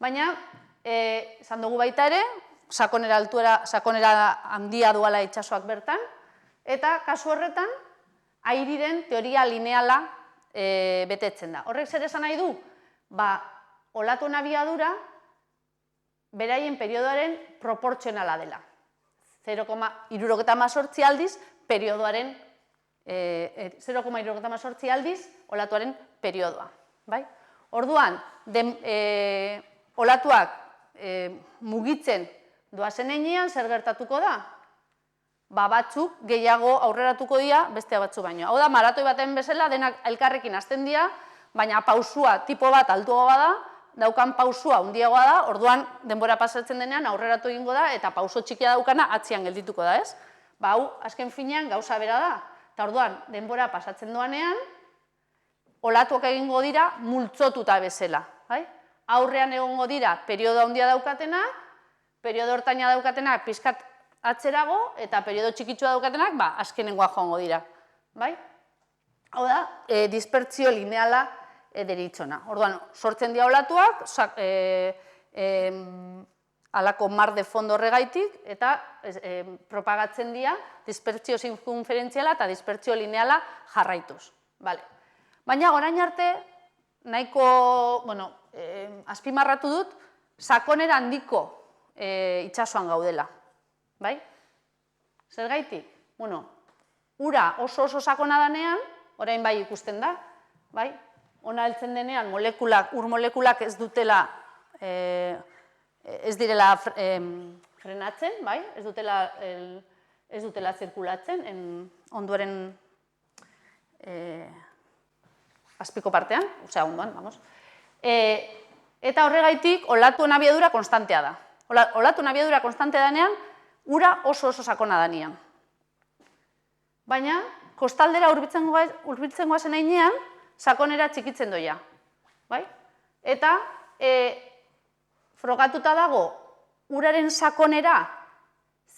Baina, esan dugu baita ere, sakonera handia duala itsasoak bertan, eta kasu horretan, airiren teoria lineala betetzen da. Horrek zer esan nahi du? Olatuen abiadura, beraien periodoaren proportzionala dela. 0,78 aldiz periodoaren 0,78 aldiz olatuaren periodoa. Orduan, olatuak mugitzen doazen heinean, zer gertatuko da? Batzuk gehiago aurreratuko dira beste batzu baino. Hau da, maratoi baten bezala, denak elkarrekin hasten dira, baina pausua tipo bat altuagoa da, daukan pausua handiagoa da, orduan denbora pasatzen denean aurreratu egingo da, eta pauso txikia daukana atzean geldituko da, ez? Hau, azken finean, gauza bera da. Eta orduan, denbora pasatzen doanean, olatuak egingo dira multzotuta bezala. Aurrean egongo dira periodo handia daukatenak, periodo hortaina daukatenak pixkat atzerago, eta periodo txikitsua daukatenak, azkenengoa joango dira. Hau da, dispertsio lineala deritzona. Orduan, sortzen dira olatuak, halako mar de fondo horregaitik, eta propagatzen dira dispertsio zirkunferentziala eta dispertsio lineala jarraituz. Baina, orain arte, nahiko, azpimarratu dut, sakonera handiko itsasoan gaudela. Zergaitik? Ura oso sakona danean, orain bai ikusten da, ona heltzen denean ur molekulak ez dutela, ez direla frenatzen, ez dutela zirkulatzen ondoren azpiko partean, ondoan, vamos. Eta horregaitik olatuen abiadura konstantea da. Olatuen abiadura konstantea danean, ura oso sakona danean. Baina, kostaldera hurbiltzen goazen heinean, sakonera txikitzen doia. Eta, frogatuta dago, uraren sakonera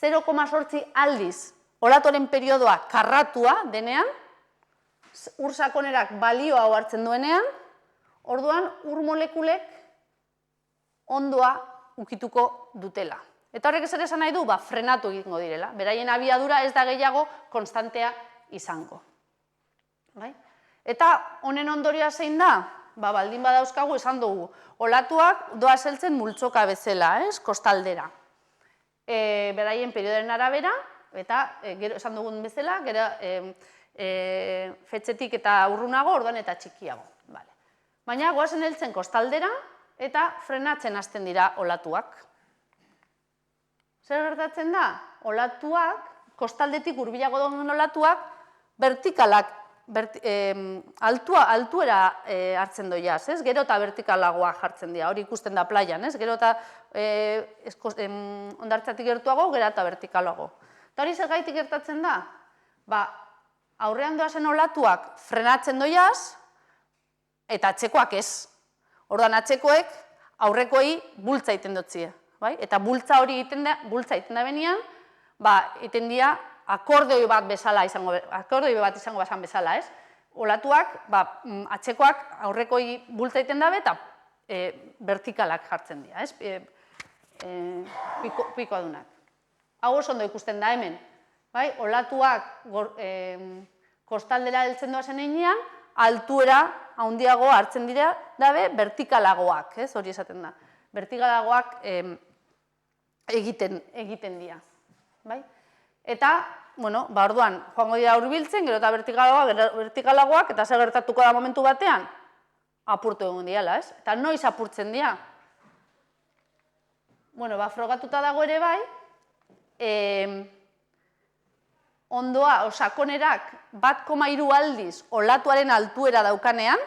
0,8 aldiz olatuaren periodoa karratua denean, ur sakonerak balioa hartzen duenean, orduan ur molekulek ondoa ukituko dutela. Eta horrek zer esan nahi du? Frenatu egingo direla. Beraien abiadura ez da gehiago konstantea izango. Eta honen ondorioa zein da? Baldin badauzkagu esan dugu. Olatuak doa zeltzen multzoka bezala, kostaldera. Beraien periodoren arabera, eta esan dugun bezala, fetxetik eta urrunago, orduan eta txikiago. Baina goazen heltzen kostaldera, eta frenatzen hasten dira olatuak. Zer gertatzen da? Olatuak, kostaldetik hurbilago dauden olatuak, vertikalak, altuera hartzen doiaz, gero eta vertikalagoa jartzen dira, hori ikusten da plaian, gero eta ondartzatik gertuago, gero eta vertikalago. Eta hori zergaitik gertatzen da? Aurrean doazen olatuak frenatzen doiaz, eta atzekoak ez. Orduan atzekoek aurrekoei bultza egiten dutzie. Eta bultza hori egiten da benean, egiten dira akordeoi bat izango bazan bezala, ez? Olatuak, atzekoak aurrekoi bultza egiten dabe eta vertikalak jartzen dira, ez? Pikoadunak. hau oso ondo ikusten da hemen. Olatuak kostaldera heltzen doazen heinean, altuera handiagoa hartzen dira dabe vertikalagoak, hori esaten da. Vertikalagoak egiten dira. Eta, orduan, joango dira hurbiltzen, gero eta vertikalagoak, eta zer gertatuko da momentu batean, apurtu egon diala, ez? Eta noiz apurtzen dira? Frogatuta dago ere bai, ondoa, sakonerak 1,3 aldiz olatuaren altuera daukanean,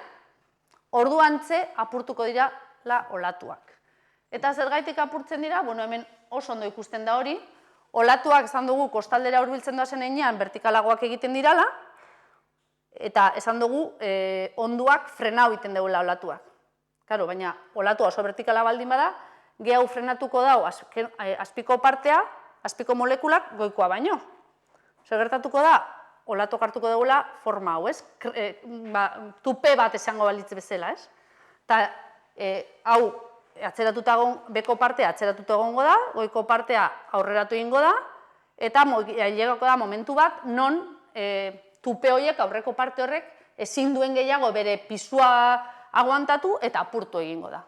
orduantze apurtuko dira olatuak. Eta zergaitik apurtzen dira, hemen oso ondo ikusten da hori, olatuak esan dugu kostaldera hurbiltzen doazen heinean vertikalagoak egiten dirala, eta esan dugu onduak frena egiten dugula olatuak. Karo, baina olatua oso vertikala baldin bada, gehiago frenatuko dago azpiko partea, azpiko molekulak goikoa baino. Zer gertatuko da, olatok hartuko dugula forma hau, ez? Tupe bat esango balitz bezala, ez? Eta hau, beko partea atzeratuta egongo da, goiko partea aurreratu egingo da, eta llegako da momentu bat, non tupe horiek, aurreko parte horrek, ezin duen gehiago bere pisua aguantatu eta apurtu egingo da.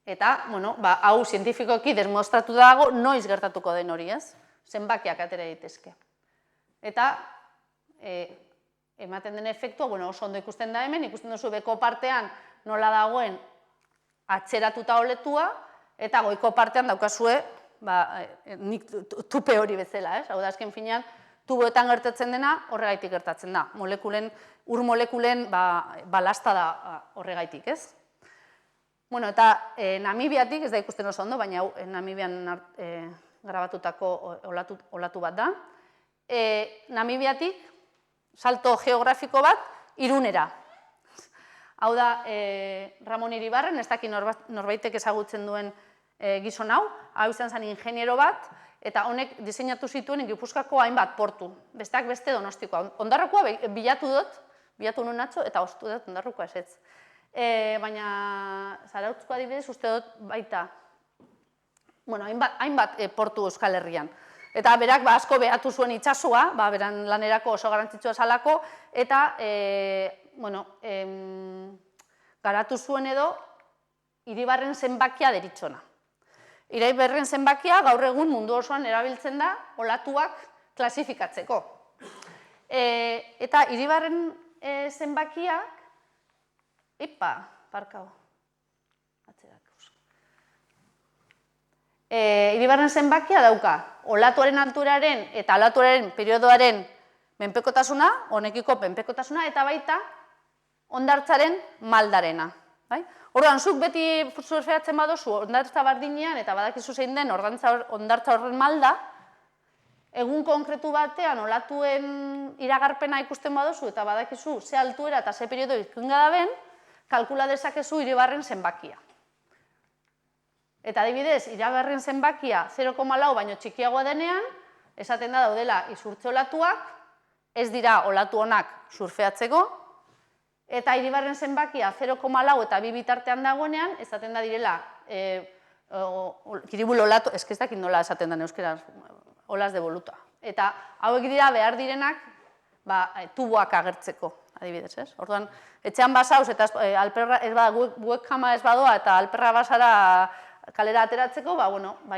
Eta, hau zientifikoki demostratu dago, noiz gertatuko den hori, ez? Zenbakiak atera daitezke. Eta, ematen den efektua, oso ondo ikusten da hemen, ikusten duzu beko partean nola dagoen atzeratuta oletua, eta goiko partean daukazue tupe hori bezala, ez? Hau da, azken finean, tuboetan gertatzen dena horregaitik gertatzen da. Ur molekulen balasta da horregaitik, ez? Eta Namibiatik, ez da ikusten oso ondo, baina Namibian grabatutako olatu bat da. Namibiatik, salto geografiko bat, Irunera. Hau da, Ramon Iribarren, ez dakit norbaitek ezagutzen duen gizon hau izan zen ingeniero bat, eta honek diseinatu zituen Gipuzkoako hainbat portu, besteak beste Donostikoa. Ondarrokoa bilatu nuen atzo, eta ostu dut Ondarrokoa ezetz. Baina Zarautzko adibidez uste dut baita, hainbat portu Euskal Herrian. Eta berak asko behatu zuen itsasua, beran lanerako oso garrantzitsua zalako, eta garatu zuen edo Iribarren zenbakia deritzona. Iribarren zenbakia gaur egun mundu osoan erabiltzen da olatuak klasifikatzeko. Eta Iribarren zenbakiak, Iribarren zenbakia dauka olatuaren alturaren eta olatuaren periodoaren menpekotasuna, honekiko menpekotasuna, eta baita hondartzaren maldarena. Orduan, zuk beti surfeatzen badozu hondartza bardinean eta badakizu zein den hondartza horren malda, egun konkretu batean olatuen iragarpena ikusten badozu eta badakizu ze altuera eta ze periodo ikunga daben, kalkula dezakezu Iribarren zenbakia. Eta adibidez, Iribarren zenbakia 0,4 baino txikiagoa denean, esaten da daudela izurtze olatuak, ez dira olatu honak surfeatzeko, eta Iribarren zenbakia 0,4 eta 2 bitartean dagoenean, esaten da direla, kiribul olatu, ez dakit nola esaten da euskeraz, olas de voluta. Eta hauek dira behar direnak tuboak agertzeko, adibidez, ez? Orduan, etxean basauz eta webkama ez badoa eta alperra basara kalera ateratzeko,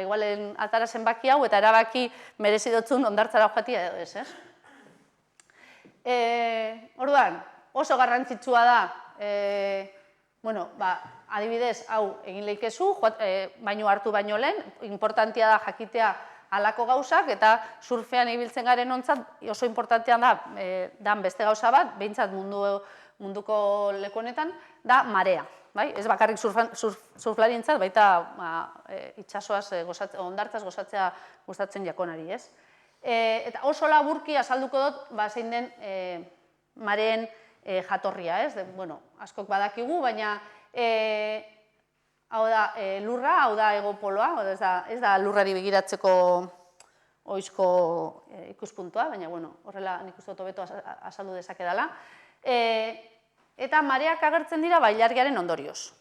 igualen atara zenbaki hau eta erabaki merezi dutzun hondartzara joatia edo ez, ez? Orduan, oso garrantzitsua da, adibidez, hau egin leikezu, baino hartu baino lehen, importantia da jakitea halako gauzak, eta surfean ibiltzen garen ontzat oso importantea da, dan beste gauza bat, behintzat munduko lekonetan, da marea. Ez bakarrik surflarientzat, baita itxasoaz, hondartzaz gozatzea gustatzen jakonari, ez? Eta oso laburki azalduko dut, zein den mareen jatorria, ez? Askok badakigu, baina hau da lurra, hau da egopoloa, ez da lurrari begiratzeko oizko ikuspuntua, baina horrela nik uste dut hobeto azaldu dezakedala. Eta mareak agertzen dira ilargiaren ondorioz.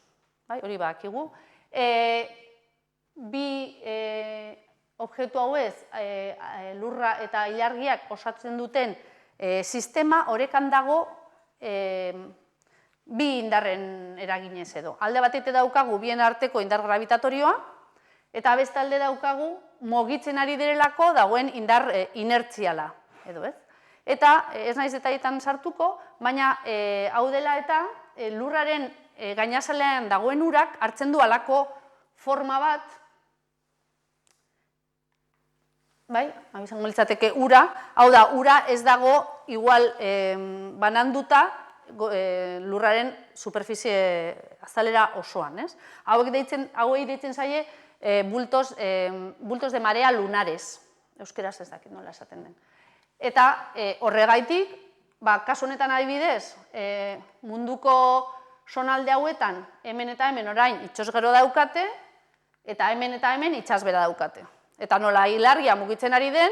Hori badakigu. bi objektu hauez, lurra eta ilargiak osatzen duten sistema orekan dago bi indarren eraginez edo. Alde batetik daukagu bien arteko indar gravitatorioa, eta beste alde daukagu mugitzen ari direlako dagoen indar inertziala, edo ez? Eta ez naiz detailletan sartuko, baina hau dela eta lurraren gainazalean dagoen urak hartzen du halako forma bat, bai, izango litzateke ura, hau da, ura ez dago igual bananduta lurraren superficie azalera osoan, ez? Hauei deitzen zaie bultos de marea lunares, euskeraz ez dakit nola esaten den. Eta horregaitik, kasu honetan adibidez, munduko sonalde hauetan, hemen eta hemen orain itsasgero daukate, eta hemen itsasbera daukate. Eta nola ilargia mugitzen ari den,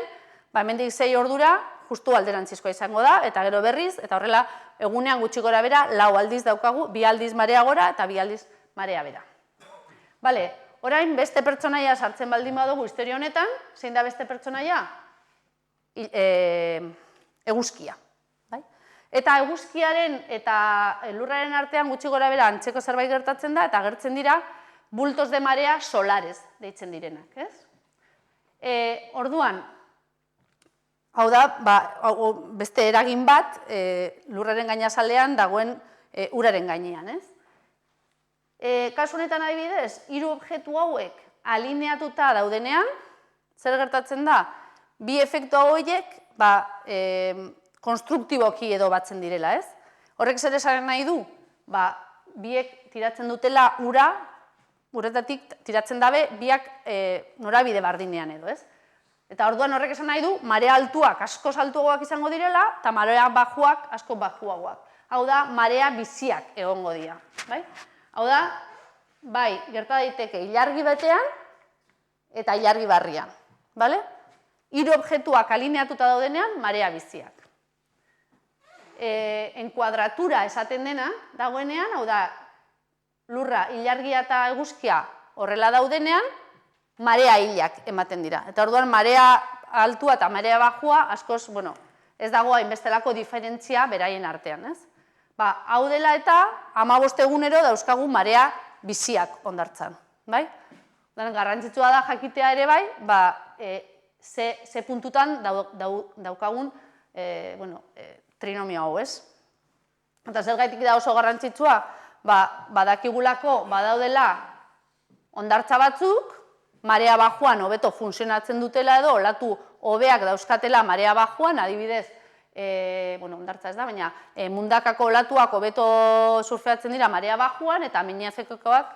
hemendik 6 ordura, justu alderantzizkoa izango da, eta gero berriz, eta horrela egunean gutxi gora bera, 4 aldiz daukagu, 2 aldiz marea gora eta 2 aldiz marea bera. Bale, orain beste pertsonaia sartzen baldin badugu historia honetan, zein da beste pertsonaia? Eguzkia. Eta eguzkiaren eta lurraren artean gutxi gora bera antzeko zerbait gertatzen da, eta gertzen dira bultos de marea solares deitzen direnak, ez? Orduan, hau da, beste eragin bat lurraren gainazalean dagoen uraren gainean, ez? Kasu honetan adibidez, 3 objektu hauek alineatuta daudenean, zer gertatzen da? Bi efektu hauek konstruktiboki edo batzen direla, ez? Horrek zer esan nahi du? Biek tiratzen dutela ura, uretatik tiratzen dabe, biak norabide bardinean edo, ez? Eta orduan horrek esan nahi du, marea altuak asko altuagoak izango direla, eta marea bajuak asko bajuagoak. Hau da, marea biziak egongo dira. Hau da, gerta daiteke ilargi batean eta ilargi barrian. 3 objektuak alineatuta daudenean, marea biziak. Enkuadratura esaten dena dagoenean, hau da, lurra, ilargia eta eguzkia horrela daudenean, marea hilak ematen dira. Eta orduan, marea altua eta marea bajua, askoz, ez dago hainbestelako diferentzia beraien artean, ez? Hau dela eta 15 egunero dauzkagu marea biziak hondartzan, bai? Garrantzitsua da jakitea ere bai, ze puntutan daukagun trinomio hau, ez? Eta zergatik da oso garrantzitsua, badakigulako badaudela hondartza batzuk, marea bajuan hobeto funtzionatzen dutela edo, olatu hobeak dauzkatela marea bajuan, adibidez, hondartza ez da, baina mundakako olatuak hobeto surfeatzen dira marea bajuan, eta mineazekoak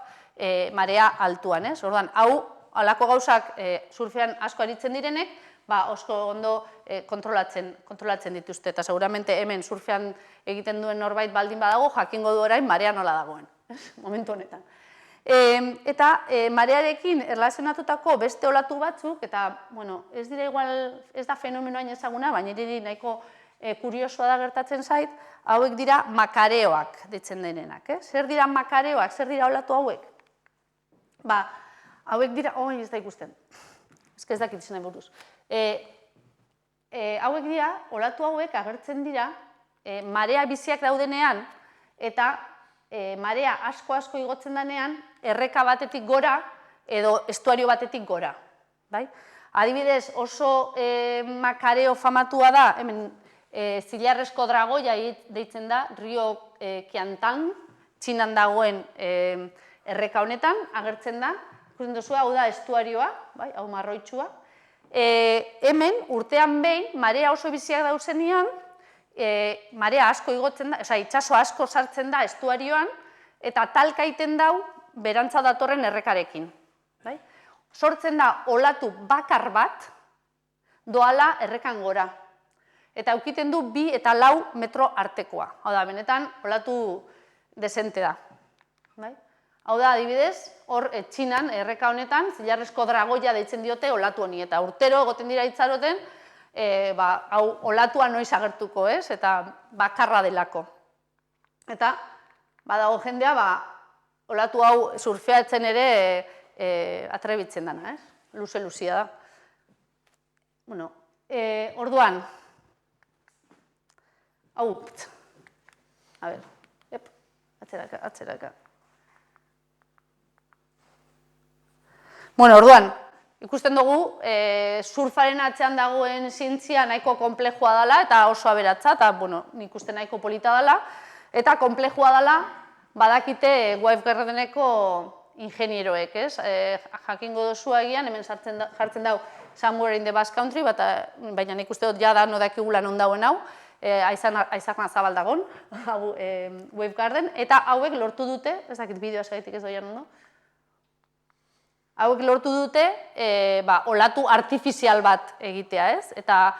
marea altuan, ez? Orduan, hau, halako gauzak surfean asko aritzen direnek, osko ondo kontrolatzen dituzte, eta seguramente hemen surfean egiten duen norbait baldin badago, jakingo du orain marea nola dagoen, momentu honetan. Eta marearekin erlazionatutako beste olatu batzuk, eta ez dira igual, ez da fenomenoain ezaguna, baina niri nahiko kuriosoa da gertatzen zait, hauek dira makareoak ditzen denenak. Zer dira makareoak, zer dira olatu hauek? Hauek dira, ez da ikusten, ez dakit izan buruz. Hauek dira, olatu hauek agertzen dira, marea biziak daudenean, eta marea asko igotzen denean, erreka batetik gora, edo estuario batetik gora. Adibidez, oso makareo famatua da, hemen zilarrezko dragoia deitzen da, Rio Qiantang, Txinan dagoen erreka honetan, agertzen da, ikusten duzu, hau da estuarioa, hau marroitxua. Hemen, urtean behin, marea oso biziak dauzenean, marea asko igotzen da, itxaso asko sartzen da estuarioan, eta talka egiten dau berantza datorren errekarekin. Sortzen da olatu bakar bat doala errekan gora. Eta aukiten du 2 eta 4 metro artekoa. Hau da, benetan olatu desente da. Hau da, adibidez, hor Txinan, erreka honetan, zilarrezko dragoia deitzen diote olatu honi. Eta urtero egoten dira itxaroten, hau olatua noiz agertuko, ez? Eta bakarra delako. Eta, badago jendea, olatu hau surfeatzen ere atrebitzen dana, luze-luzia da. Bueno, orduan, hau, a ber, atzeraka. Bueno, orduan, ikusten dugu, surfaren atzean dagoen zientzia nahiko konplexua dela eta oso aberatsa, eta, bueno, nik uste nahiko polita dela, eta konplexua dela badakite Wave Gardeneko ingenieroek, ez? Jakingo dozu agian, hemen jartzen dau Somewhere in the Basque Country, baina nik uste dut jada no dakigula non dauen hau, aizarna zabal dagon, Wave Garden, eta hauek lortu dute, ez dakit bideoa segaitik ez doian ondo, hauek lortu dute olatu artifizial bat egitea, ez? Eta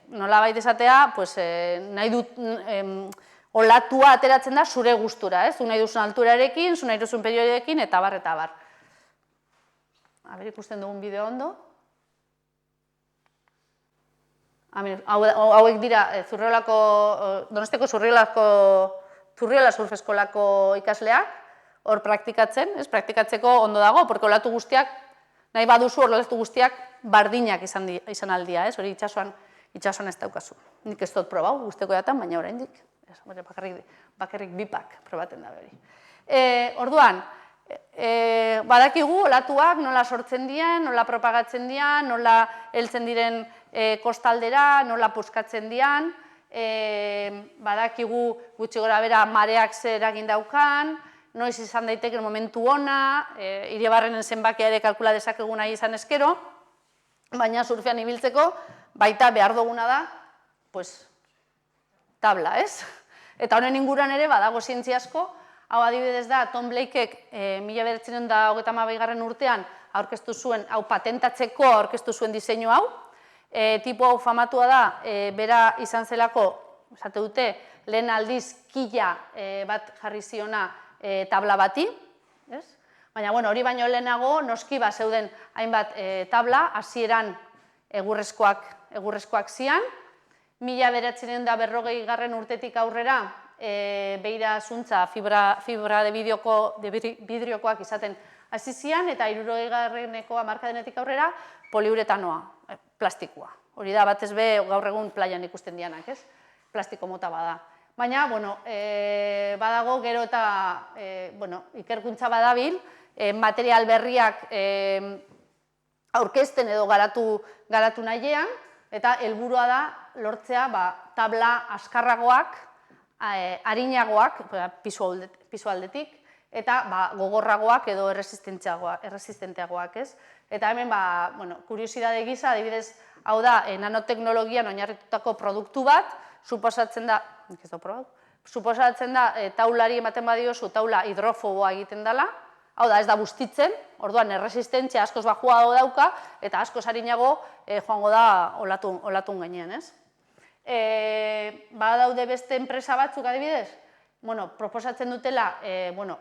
nolabait esatea, nahi dut olatua ateratzen da zure gustura, ez? Zu nahi duzun alturarekin, zu nahi duzun periodekin, eta bar, eta bar. Aber, ikusten dugun bideo ondo. Hauek dira Donostiako Zurriola Surf Eskolako ikasleak, hor praktikatzen, ez? Praktikatzeko ondo dago, porque olatu guztiak, nahi baduzu olatu guztiak bardinak izan aldia, ez? Hori itxasuan ez daukazu. Nik ez dut probau, guzteko jatan, baina oraindik. Bakarrik bipak probaten da hori. Orduan, badakigu olatuak nola sortzen dian, nola propagatzen dian, nola heltzen diren kostaldera, nola puskatzen dian, badakigu gutxi gora bera mareak zer eragin daukan, noiz izan daiteken momentu ona, Iribarrenen zenbakia ere kalkula dezakegu nahi izan eskero, baina surfean ibiltzeko baita behar duguna da, tabla, ez? Eta honen inguruan ere badago zientzia asko, hau adibidez da Tom Blakek 1932 urtean aurkeztu zuen, hau patentatzeko aurkeztu zuen diseinu hau, tipo hau famatua da, bera izan zelako, esate dute, lehen aldiz kila bat jarri ziona tabla bati, baina hori baino lehenago noski zeuden hainbat tabla, hasieran egurrezkoak zian, 1940 urtetik aurrera, beira zuntza fibra de vidriokoak izaten hasi zian, eta 60. hamarkadenetik aurrera poliuretanoa, plastikoa. Hori da batez be gaur egun plaian ikusten dianak, ez? Plastiko mota bada. Baina, badago gero eta ikerkuntza badabil, material berriak aurkezten edo garatu nahian, eta helburua da lortzea tabla askarragoak, arinagoak, pisu aldetik, eta gogorragoak edo erresistenteagoak, ez? Eta hemen, kuriosidade gisa, adibidez, hau da, nanoteknologian oinarritutako produktu bat, suposatzen da, taulari ematen badiozu, taula hidrofoboa egiten dela, hau da, ez da bustitzen, orduan erresistentzia askoz bajua dauka, eta askoz arinago joango da olatun gainean, ez? Badaude beste enpresa batzuk adibidez, proposatzen dutela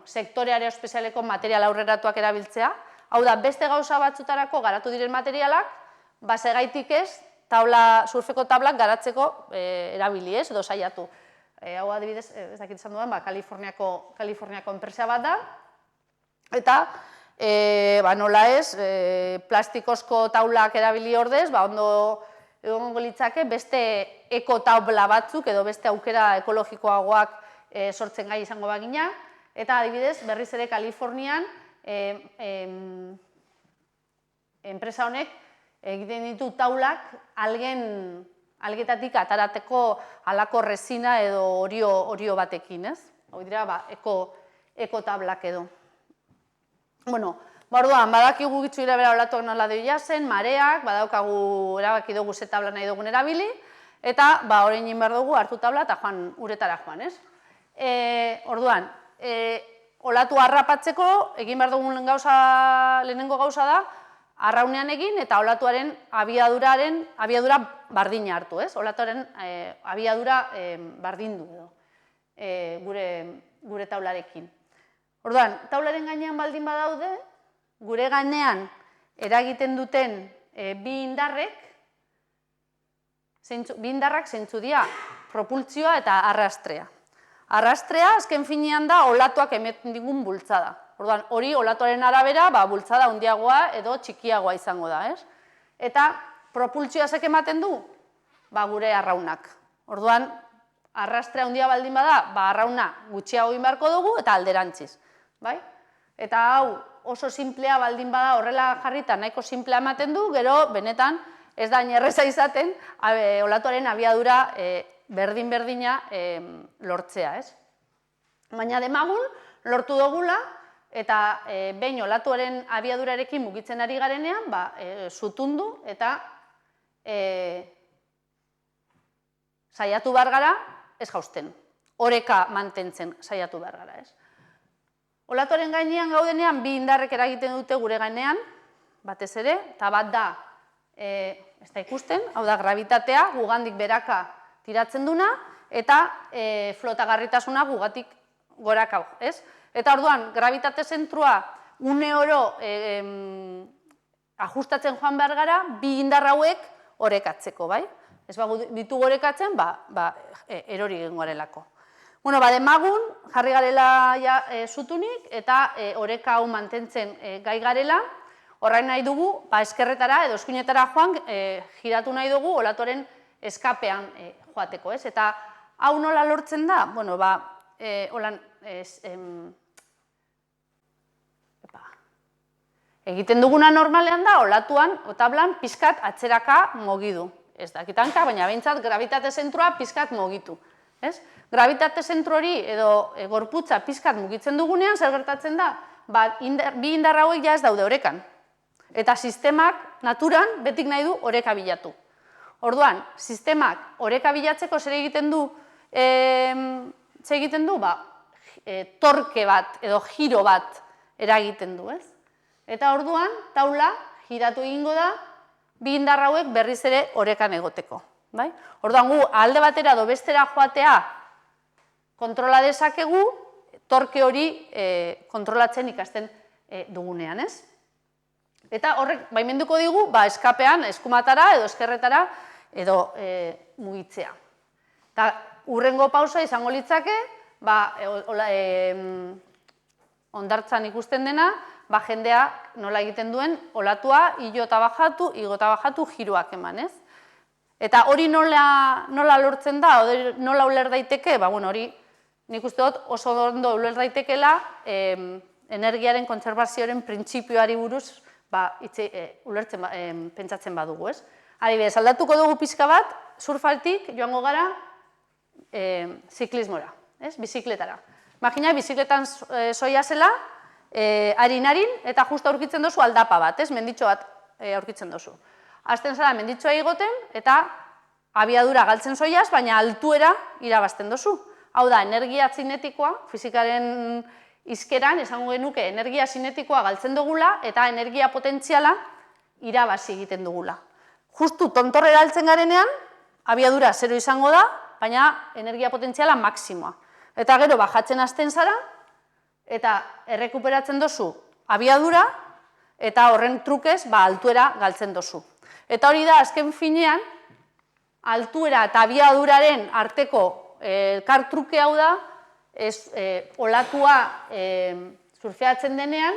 sektore aeroespazialeko material aurreratuak erabiltzea, hau da, beste gauza batzutarako garatu diren materialak, segaitik ez, surfeko tablak garatzeko erabili ez, edo saiatu. Hau adibidez, ez dakit izan dudan, Kaliforniako enpresa bat da, eta nola ez, plastikozko taulak erabili ordez, ondo egongo litzake beste ekotabla batzuk edo beste aukera ekologikoagoak sortzen gai izango bagina, eta adibidez, berriz ere Kalifornian enpresa honek egiten ditu taulak algetatik atarateko halako resina edo orio batekin, ez? Hau dira, ekotablak edo. Orduan, badakigu gitzu irabera olatuak nola doia zen, mareak, badaukagu erabaki dugu ze tabla nahi dugun erabili, eta orain egin behar dugu hartu tabla eta uretara joan, ez? Orduan, olatu harrapatzeko egin behar dugun lehenengo gauza da, arraunean egin eta olatuaren abiadura bardina hartu, ez? Olatuaren abiadura bardindu edo, gure taularekin. Orduan, taularen gainean baldin badaude, gure gainean eragiten duten bi indarrak zeintzu dira propultsioa eta arrastrea. Arrastrea, azken finean da, olatuak ematen digun bultzada. Orduan, hori olatuaren arabera, bultzada handiagoa edo txikiagoa izango da, ez? Eta propultsioa zek ematen du? Gure arraunak. Orduan, arrastre handia baldin bada, arrauna gutxiago egin beharko dugu eta alderantziz, bai? Eta hau oso simplea baldin bada horrela jarrita nahiko simplea ematen du, gero benetan ez da erreza izaten olatuaren abiadura berdin-berdina lortzea, ez? Baina demagun lortu dugula eta behin olatuaren abiadurarekin mugitzen ari garenean, zutundu eta saiatu behar gara ez jausten, oreka mantentzen saiatu behar gara, ez? Olatuaren gainean gaudenean, bi indarrek eragiten dute gure gainean, batez ere, eta bat da, ez da ikusten, hau da, gravitatea, gugandik beraka tiratzen duna, eta flotagarritasuna gugatik goraka, ez? Eta orduan, gravitate zentrua une oro ajustatzen joan behar gara, bi indar hauek orekatzeko, bai? Ez ditugu orekatzen, erori egin garelako. Bueno, demagun, jarri garela zutunik eta oreka hau mantentzen gai garela, horrein nahi dugu, eskerretara edo eskuinetara joan, giratu nahi dugu olatuaren eskapean joateko, ez? Eta hau nola lortzen da? Bueno, egiten duguna normalean da, olatuan, otablan, pizkat atzeraka mogidu. Ez dakitanka, baina behintzat gravitate zentrua pizkat mogitu. Gravitate zentro hori edo gorputza pizkat mugitzen dugunean, zer gertatzen da? Bi indar hauek ja ez daude orekan. Eta sistemak naturan betik nahi du oreka bilatu. Orduan, sistemak oreka bilatzeko zer egiten du? Torke bat edo giro bat eragiten du, ez? Eta orduan, taula giratu egingo da, bi indar hauek berriz ere orekan egoteko. Orduan, gu alde batera edo bestera joatea kontrola dezakegu, torke hori kontrolatzen ikasten dugunean, ez? Eta horrek baimenduko digu, eskapean, eskumatara edo eskerretara edo mugitzea. Eta hurrengo pausa izango litzake, hondartzan ikusten dena, jendea nola egiten duen olatua igo eta bajatu giroak eman, ez? Eta hori nola lortzen da, nola uler daiteke, hori nik uste dut oso ondo uler daitekela energiaren kontserbazioaren printzipioari buruz pentsatzen badugu, ez? Adibidez, aldatuko dugu pixka bat, surfaltik joango gara ziklismora, bizikletara. Imagina, bizikletan soia zela, harin, eta justu aurkitzen dozu aldapa bat, menditxo bat aurkitzen dozu. Azten zara menditxoa igoten, eta abiadura galtzen zoiaz, baina altuera irabazten dozu. Hau da, energia zinetikoa, fizikaren izkeran, esango genuke, energia zinetikoa galtzen dugula, eta energia potentziala irabazi egiten dugula. Justu tontorrera altzen garenean, abiadura zero izango da, baina energia potentziala maksimoa. Eta gero, bajatzen hasten zara, eta errekuperatzen dozu abiadura, eta horren trukez, altuera galtzen dozu. Eta hori da, azken finean, altuera eta abiaduraren arteko elkartruke hau da, olatua surfeatzen denean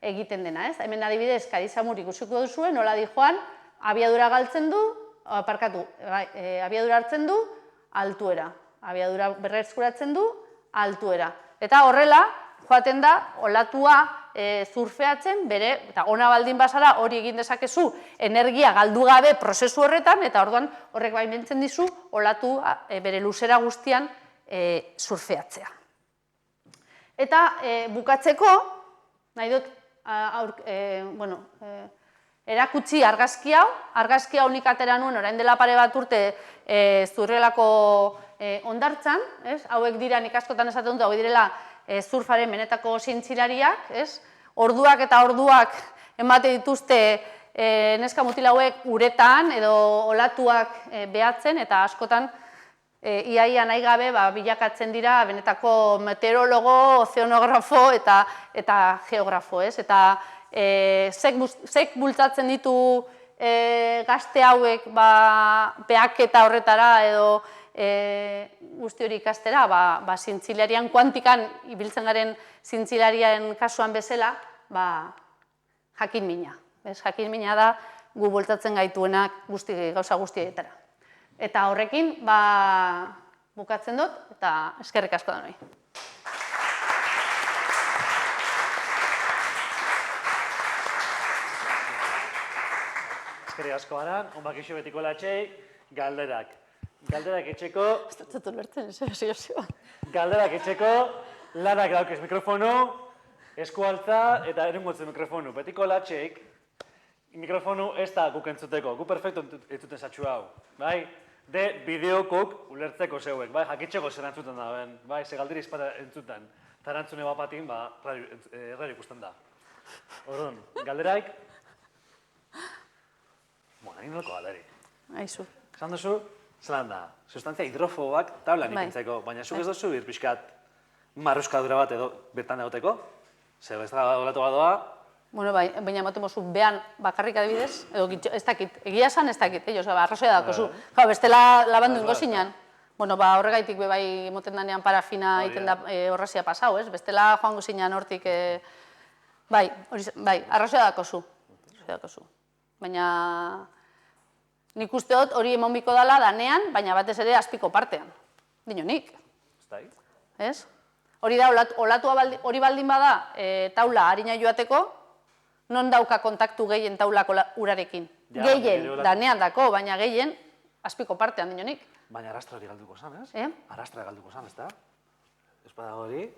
egiten dena, ez? Hemen adibidez, Karizamur ikusiko duzuen, nola dijoan, abiadura galtzen du, abiadura hartzen du, altuera. Abiadura berreskuratzen du, altuera. Eta horrela, joaten da, olatua surfeatzen, eta ona baldin bazara hori egin dezakezu energia galdu gabe prozesu horretan, eta orduan horrek baimentzen dizu olatu bere luzera guztian surfeatzea. Eta bukatzeko, nahi dut, erakutsi argazki hau nik atera nuen orain dela pare bat urte Zurrelako hondartzan, hauek dira nik askotan esaten dut, hauek direla surfaren benetako zientzilariak, orduak eta orduak emate dituzte neska mutil hauek uretan edo olatuak behatzen, eta askotan iaia nahi gabe bilakatzen dira benetako meteorologo, ozeanografo eta geografo, eta zek bultzatzen ditu gazte hauek behaketa horretara edo guzti hori ikastera, zientzilarian, kuantikan ibiltzen garen zientzilarian kasuan bezala, jakin mina. Jakin mina da gu bultzatzen gaituenak gauza guztietara. Eta horrekin, bukatzen dut, eta eskerrik asko da noi. Eskerrik asko Aran, onbak iso betiko latxei, galderak. Galderak etxeko... Ez dut ulertzen, ez. Galderak etxeko, lanak daukez mikrofonu, eskualtza eta erungotzen mikrofonu. Betiko latxeik, mikrofonu ez da guk entzuteko, gu perfecto entzuten zatxu hau. De bideokuk ulertzeko zeuek, jakitxeko zer entzuten da, ze galdiri izpata entzuten. Eta erantzune bapatin, radio ikusten da. Orduan, galderaik... Hain nolko galderi. Aizu. Esan duzu, zelan da, sustantzia hidrofoboak tablan ikintzeko, baina zuk ez duzu irpixkat marruskadura bat edo bertan egoteko? Zer, ez da olatu badoa? Bueno, baina ematen mozu behan bakarrik adibidez, edo ez dakit, egia esan ez dakit, arrazoia dakozu. Bestela labandu ingo zinan. Bueno, horregaitik bai emoten danean parafina iten da horrazia pasau, ez? Bestela joango zinan hortik, bai, arrazoia dakozu. Baina nik uste dut hori emonbiko dela danean, baina batez ere azpiko partean. Dino nik. Ez? Hori da, hori baldin bada taula harina joateko, non dauka kontaktu gehien taulako urarekin. Gehien, danean dako, baina gehien azpiko partean, dino nik. Baina arrastra hori galduko zan, ez? Arrastra galduko zan, ez da? Ez bada hori,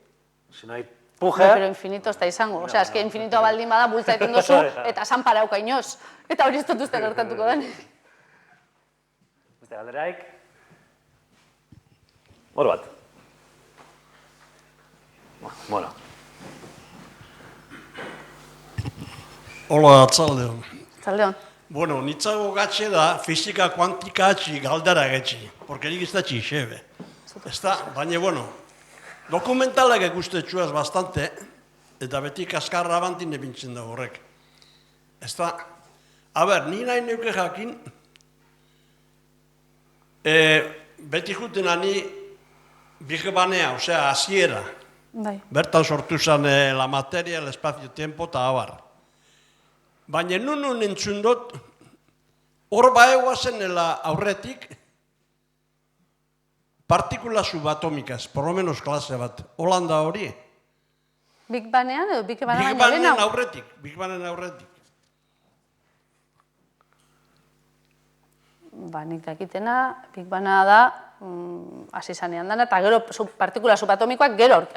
si no hay puje... Pero infinito ez da izango. Osea, ez que infinitoa baldin bada bultza egiten duzu, eta san parauka inoz. Eta hori ez dut uste gertatuko den. Beste galderaik. Hor bat. Bueno. Hola, atzaldeon. Atzaldeon. Bueno, nitzago gatxe da fizika kuantika atxi galdera getxi. Porque nik ez da txixebe. Ez da, baina, bueno, dokumentalak ekustetxuaz bastante, eta beti kaskarra abantin ebintzen da horrek. Ez da, a ber, ni nahi neuke jakin, beti juten ani bigebanea, osea, hasiera. Bertan sortu zen la materia, el espazio-tiempo eta abar. Baina nun entzun dut, hor baegoa zenela aurretik, partikula subatomikaz, por lo menos klase bat. Holanda hori. Big Bangean edo Big Bangean baino lehenago? Big Bangean aurretik. Nik dakitena, Big Banga da, hasi zanean dana, eta gero partikula subatomikoak gero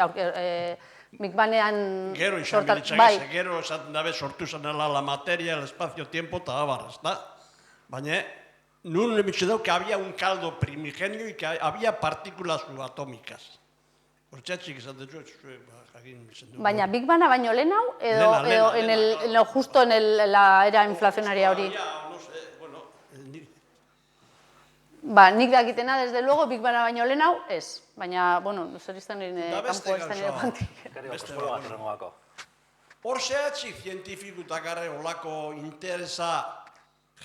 Big Bangean... Gero izan bilitzak, gero esaten dabe sortu zanela la materia, el espazio-tiempo eta abar, ez da? Baina, nun emitxe dau, que había un caldo primigenio y que había partículas subatómicas. Hortxatxik esaten du, jakin bizen du. Baina Big Banga baino lehenago, edo justo en la era inflacionaria hori? Nik dakitena, desde luego, Big Banga baino lehenago, ez. Baina, bueno, zer izan kanpo ez da kuantik. Hor zehatzik zientifikutak arre olako interesa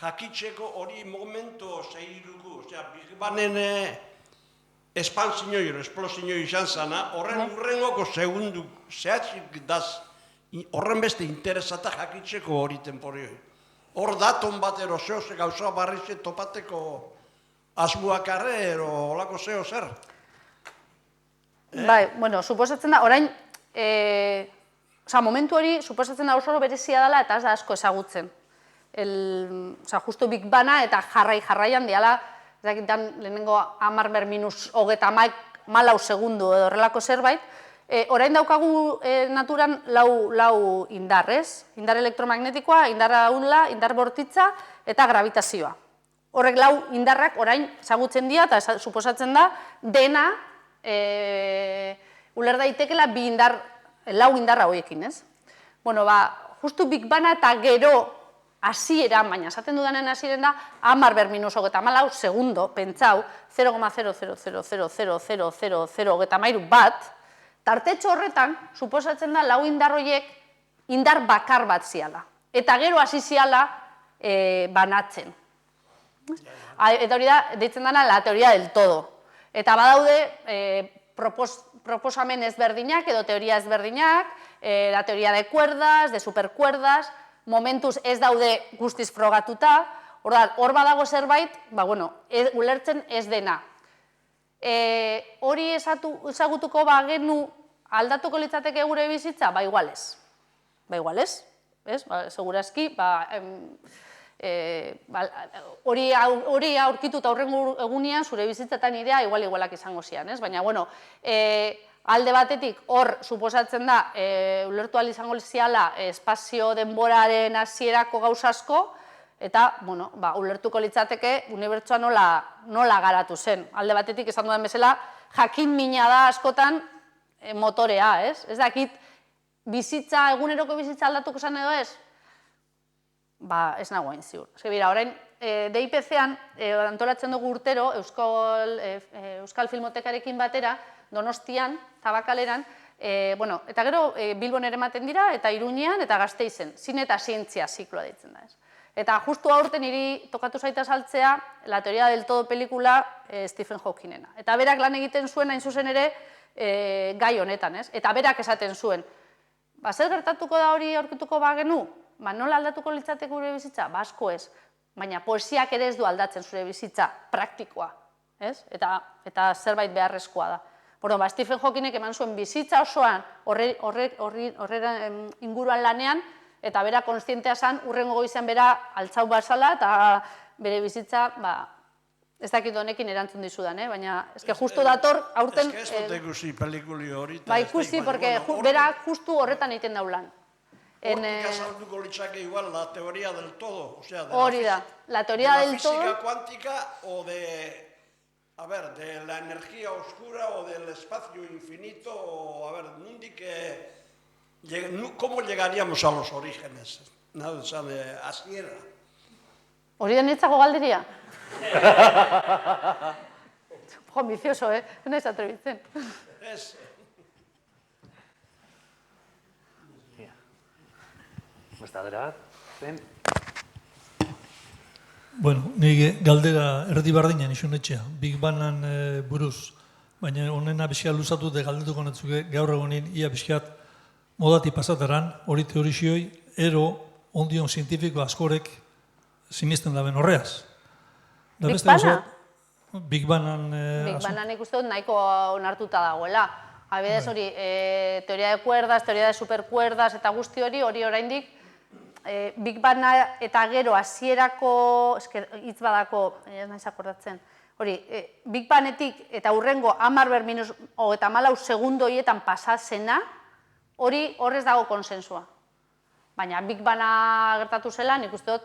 jakitzeko hori momento zeirugu. Osea, Big Bangen espansiñoi, esplosiñoi izan zana, horren urrengoko segundu zehatzik daz, horren beste interesata jakitzeko hori temporioi. Hor daton batero zehose gauza barrize topateko asmuak arre, ero olako zeo zer. Bai, bueno, suposatzen da, orain, momentu hori, suposatzen da oso berezia dela eta ez da asko ezagutzen. Justo Big Banga eta jarraian diala, ez dakitan lehenengo 10 minus 34 segundu edo horrelako zerbait, orain daukagu naturan lau indar, ez? Indar elektromagnetikoa, indar ahula, indar bortitza eta gravitazioa. Horrek lau indarrak orain ezagutzen dira eta suposatzen da dena uler daitekela lau indarra horiekin, ez? Bueno, justu Big Banga eta gero hasieran, baina esaten dudanen hasieran da 10 minus 34 segundo, pentsau, 0,0000000 bat, tartetxo horretan, suposatzen da lau indar horiek indar bakar bat ziala. Eta gero hasi ziala banatzen. Eta hori da, deitzen dena, la teoria del todo. Eta badaude proposamen ezberdinak edo teoria ezberdinak, la teoria de cuerdas, de supercuerdas, momentuz ez daude guztiz frogatuta, hor badago zerbait, ulertzen ez dena. Hori ezagutuko bagenu aldatuko litzateke gure bizitza? Ba, igualez. Ba, igualez. Segurazki, hori aurkituta aurrengo egunean zure bizitzetan idea igualak izango zian, ez? Baina, alde batetik hor suposatzen da ulertu ahal izango ziala espazio denboraren hasierako gauza asko, eta, ulertuko litzateke unibertsoa nola garatu zen. Alde batetik esan dudan bezala, jakin mina da askotan motorea, ez? Ez dakit bizitza, eguneroko bizitza aldatuko zen edo ez? Ba, ez nagoen ziur. Bira, orain, DIPC-an antolatzen dugu urtero Euskal Filmotekarekin batera, Donostian, Tabakaleran, eta gero Bilbon ere ematen dira, eta Iruñean, eta Gasteizen, zine eta zientzia zikloa deitzen da, ez? Eta justu aurten niri tokatu zaita saltzea La teoria del todo pelikula Stephen Hawkingena. Eta berak lan egiten zuen hain zuzen ere gai honetan, ez? Eta berak esaten zuen, zer gertatuko da hori aurkituko bagenu? Nola aldatuko litzateke gure bizitza? Ba, asko ez. Baina poesiak ere ez du aldatzen zure bizitza praktikoa, ez? Eta zerbait beharrezkoa da. Stephen Hawkingek eman zuen bizitza osoan horrela inguruan lanean, eta bera konstientea zen, urrengo goizean bera altzau bazala, eta bere bizitza, ez dakit honekin erantzun dizudan, baina eske justu dator, aurten... Ez que ez dut ikusi pelikuli hori. Ba, ikusi, porque bera justu horretan egiten daulan. Hortik azalduko litzake igual la teoría del todo, hori da, la teoría del todo... De la física cuántica o de... A ver, de la energía oscura o del espacio infinito, o a ver, ¿cómo llegaríamos a los orígenes? Nada, o sea, de asiera. ¿Hori denetzako galderia? Jo, ambicioso, no es atrebitzen. Ez. Bestadera bat, zen? Bueno, nik galdera erdi bardinen isun etxea, Big Bangan buruz, baina honena pixka luzatu de galdetuko netzuke gaur egonin ia pixkat modati pasataran, hori teorizioi, ero ondion zientifiko askorek sinisten daben horreaz. Big Bana? Big Bangan... Big Banan ikuste dut nahiko onartuta dagoela. Abidez hori, teoria de cuerdas, teoria de supercuerdas eta guzti hori oraindik Big Bana eta gero hasierako, hitz badako, ez naiz akordatzen, hori, Big Banetik eta hurrengo 10-14 segundo horietan pasazena, hori horrez dago konsensua. Baina Big Bana gertatu zela, nik uste dut,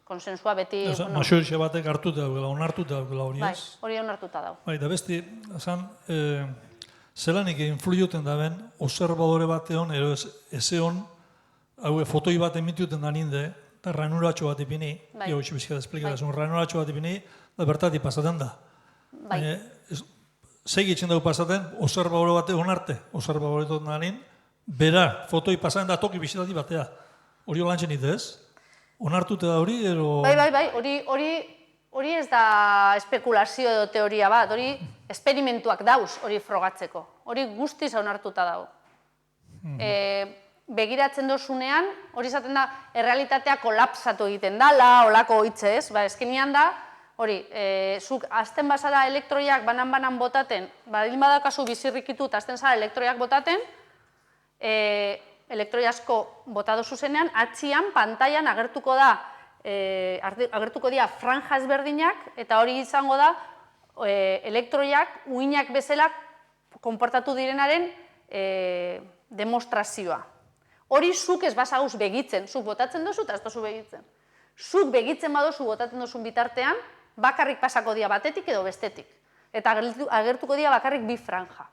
konsensua beti... Masoixe batek hartuta daugela, onartuta daugela hori ez? Bai, hori onartuta dago. Bai, da besti, zelanik influioten daben, observadore batean, ero ezeon, hau fotoi bat emituten da ninde, eta ranuratxo bat ipini, jo, bizkat esplikatazun, ranuratxo bat ipini, da bertati pasaten da. Baina, segitzen dugu pasaten, observadore bate onarte, observadore tot nanin, bera, fotoi pasaten da toki bizitati batea. Hori holantzen ite ez? Onartute da hori, ero... Bai, hori ez da espekulazio edo teoria bat, hori esperimentuak dauz hori frogatzeko. Hori guztiz onartuta dago. Begiratzen dozunean, hori izaten da, errealitatea kolapsatu egiten dala, olako hitze ez, eskenean da, hori, zuk azten bazara elektroiak banan botaten, badin badakazu bizirrikitu eta azten zara elektroiak botaten, elektroi asko bota dozu zenean, atzian, pantailan agertuko dira franja ezberdinak, eta hori izango da, elektroiak uinak bezala konportatu direnaren demostrazioa. Hori zuk ez bazaguz begitzen, zuk botatzen dozu eta ez dozu begitzen. Zuk begitzen badozu botatzen dozun bitartean, bakarrik pasako dia batetik edo bestetik. Eta agertuko dia bakarrik bi franja.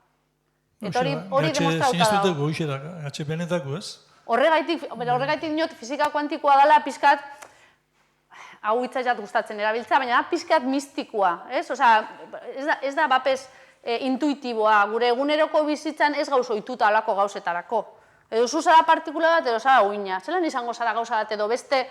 Eta hori demostrauta dago. Gatxe benetako ez? Horregaitik niot fizika kuantikoa dela pizkat, hau hitzaiat gustatzen erabiltza, baina da pizkat mistikoa. Ez da bapez intuitiboa, gure eguneroko bizitzan ez gauz ohituta alako gauzetarako. Edo zu zara partikula bat, edo zara uina. Zelan izango zara gauza bat, edo beste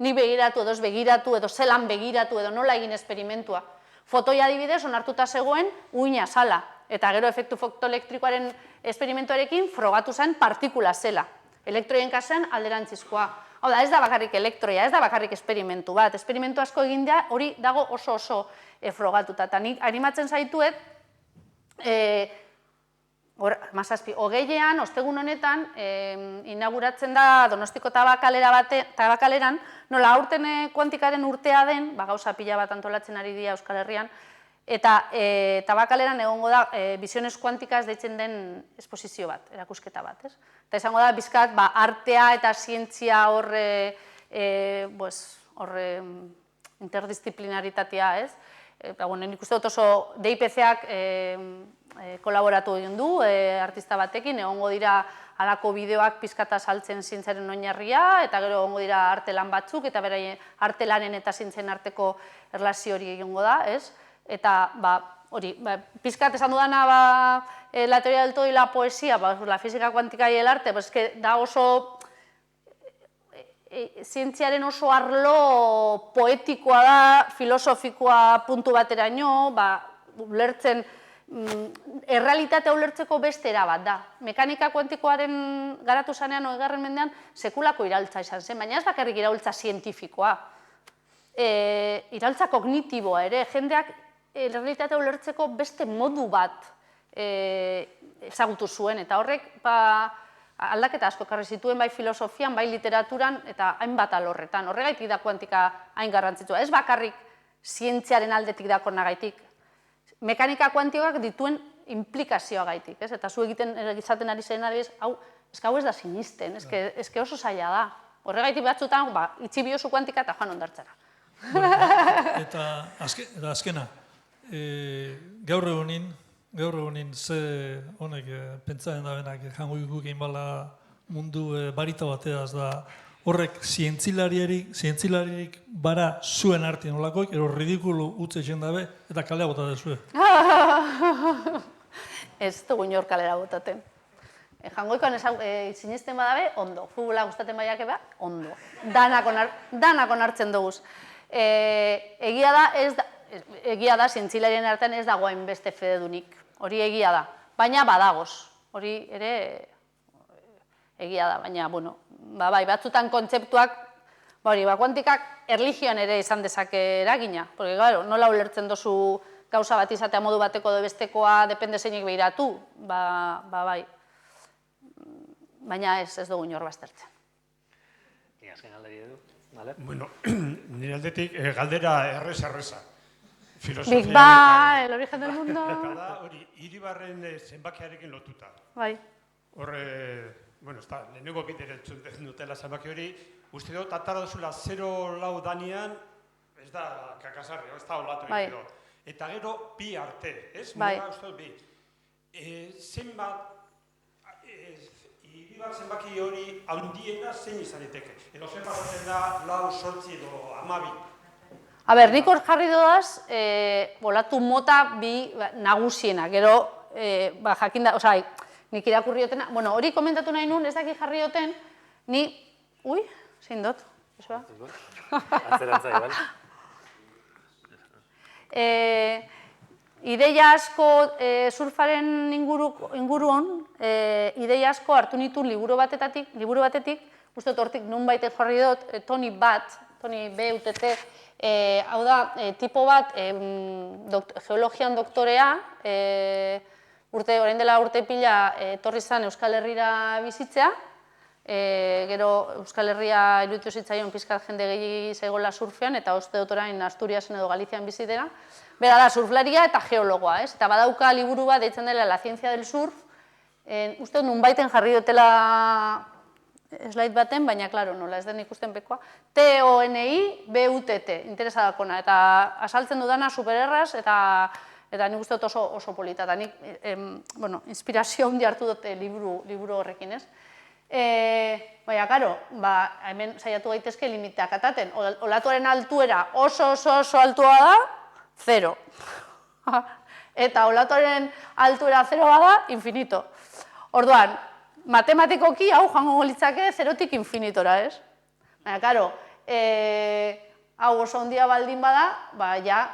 ni begiratu, edo ez begiratu, edo zelan begiratu, edo nola egin esperimentua. Fotoia adibidez onartuta zegoen uina zala, eta gero efektu fotoelektrikoaren esperimentuarekin frogatu zen partikula zela. Elektroien kasuan alderantzizkoa. Hau da, ez da bakarrik elektroia, ez da bakarrik esperimentu bat. Esperimentu asko egin da, hori dago oso frogatuta. Eta nik animatzen zaituet, Hogeian, ostegun honetan, inauguratzen da Donostiko tabakaleran, nola aurten kuantikaren urtea den, gauza pila bat antolatzen ari dira Euskal Herrian, eta tabakaleran egongo da Visiones Kuantikaz deitzen den esposizio bat, erakusketa bat. Eta izango da, bizkat, artea eta zientzia horre interdisciplinaritatea, ez? Nik uste dut oso DIPC-ak kolaboratu egin du artista batekin, egongo dira halako bideoak pizkata saltzen zientzaren oinarria, eta gero egongo dira artelan batzuk, eta beraien artelanen eta zientzen arteko erlazio hori egingo da, ez? Eta, hori, pizkat esan dudana, la teoria del todo y la poesía, la física cuántica y el arte, da oso zientziaren oso arlo poetikoa da, filosofikoa puntu bateraino, ulertzen, errealitatea ulertzeko beste erabat da. Mekanika kuantikoaren garatu zanean, 20. mendean, sekulako iraultza izan zen, baina ez bakarrik iraultza zientifikoa. Iraultza kognitiboa ere, jendeak errealitatea ulertzeko beste modu bat ezagutu zuen, eta horrek aldaketa asko ekarri zituen bai filosofian, bai literaturan, eta hainbat alorretan. Horregaitik da kuantika hain garrantzitsua. Ez bakarrik zientziaren aldetik dakornagaitik. Mekanika kuantikoak dituen implikazioa gaitik, ez? Eta zu izaten ari zen ari hau ez da sinisten, ez oso zaila da. Horregaitik batzutan, itxi biozu kuantika eta joan ondartzara. Eta azkena, gaur egunin ze honek pentsaren da benak jango ikuk egin bala mundu barita bateaz da horrek zientzilaririk bara zuen artien olakoik, ero ridikulu utze zen dabe eta kalea bota dezue. Ez dugu inor kalera botaten. Jangoikoan sinisten badabe, ondo. Futbola gustaten baiak eba, ondo. Danak onartzen duguz. Egia da, zientzilarien artean ez dagoen beste fededunik. Hori egia da. Baina badagoz. Hori ere egia da, baina, bueno, batzutan kontzeptuak, kuantikak erlijioan ere izan dezake eragina. Porque, claro, nola ulertzen dozu gauza bat izatea modu bateko edo bestekoa, depende zeinik behiratu, bai. Baina ez dugu inor baztertzen. Ni azken galderi edu, bale? Bueno, nire aldetik galdera erreza. Big Bang, el origen del mundo. Eta da, hori, Iribarren zenbakiarekin lotuta. Bai. Horre, bueno, lehenengo bidera entzuten dutela zenbaki hori, uste dut, atara duzula 0,4 danean, ez da kakasarri, ez da olatu edo. Eta gero, bi arte, ez? Bai. Nola uste dut, bi. Zenbat, Iribar zenbaki hori handiena zein izan diteke. Edo zenbat zaten da, 4, 8 edo 12. Nik hor jarri dodaz, olatu mota bi nagusienak, gero, jakinda, nik irakurriotena, hori komentatu nahi nun, ez daki jarrioten, ni, zein dut? Atzerantza, igual. Ideia asko surfaren inguruan, ideia asko hartu nituen liburu batetik, uste dut hortik nun baite jarri dut, Tony BUTT, hau da, tipo bat, geologian doktorea, orain dela urte pila etorri zen Euskal Herrira bizitzea, gero Euskal Herria iruditu zitzaion pizkat jende gehi zaigola surfean, eta uste dut orain Asturiasen edo Galizian bizitera. Bera da, surflaria eta geologoa, ez? Eta badauka liburu bat deitzen dela La ciencia del surf, uste dut nunbaiten jarri dutela slide baten, baina, klaro, nola ez den ikusten pekoa, TONI BUTT, interesadakona, eta asaltzen dudana supererraz, eta nik uste dut oso polita, eta nik, inspirazio hundi hartu dut liburu horrekin, ez? Baina, klaro, hemen saiatu gaitezke limiteak ataten, olatuaren altuera oso altua da, 0. Eta olatuaren altuera 0 da, infinito. Orduan, matematikoki hau joango litzake 0-tik infinitora, ez? Baina, karo, hau oso handia baldin bada, ja,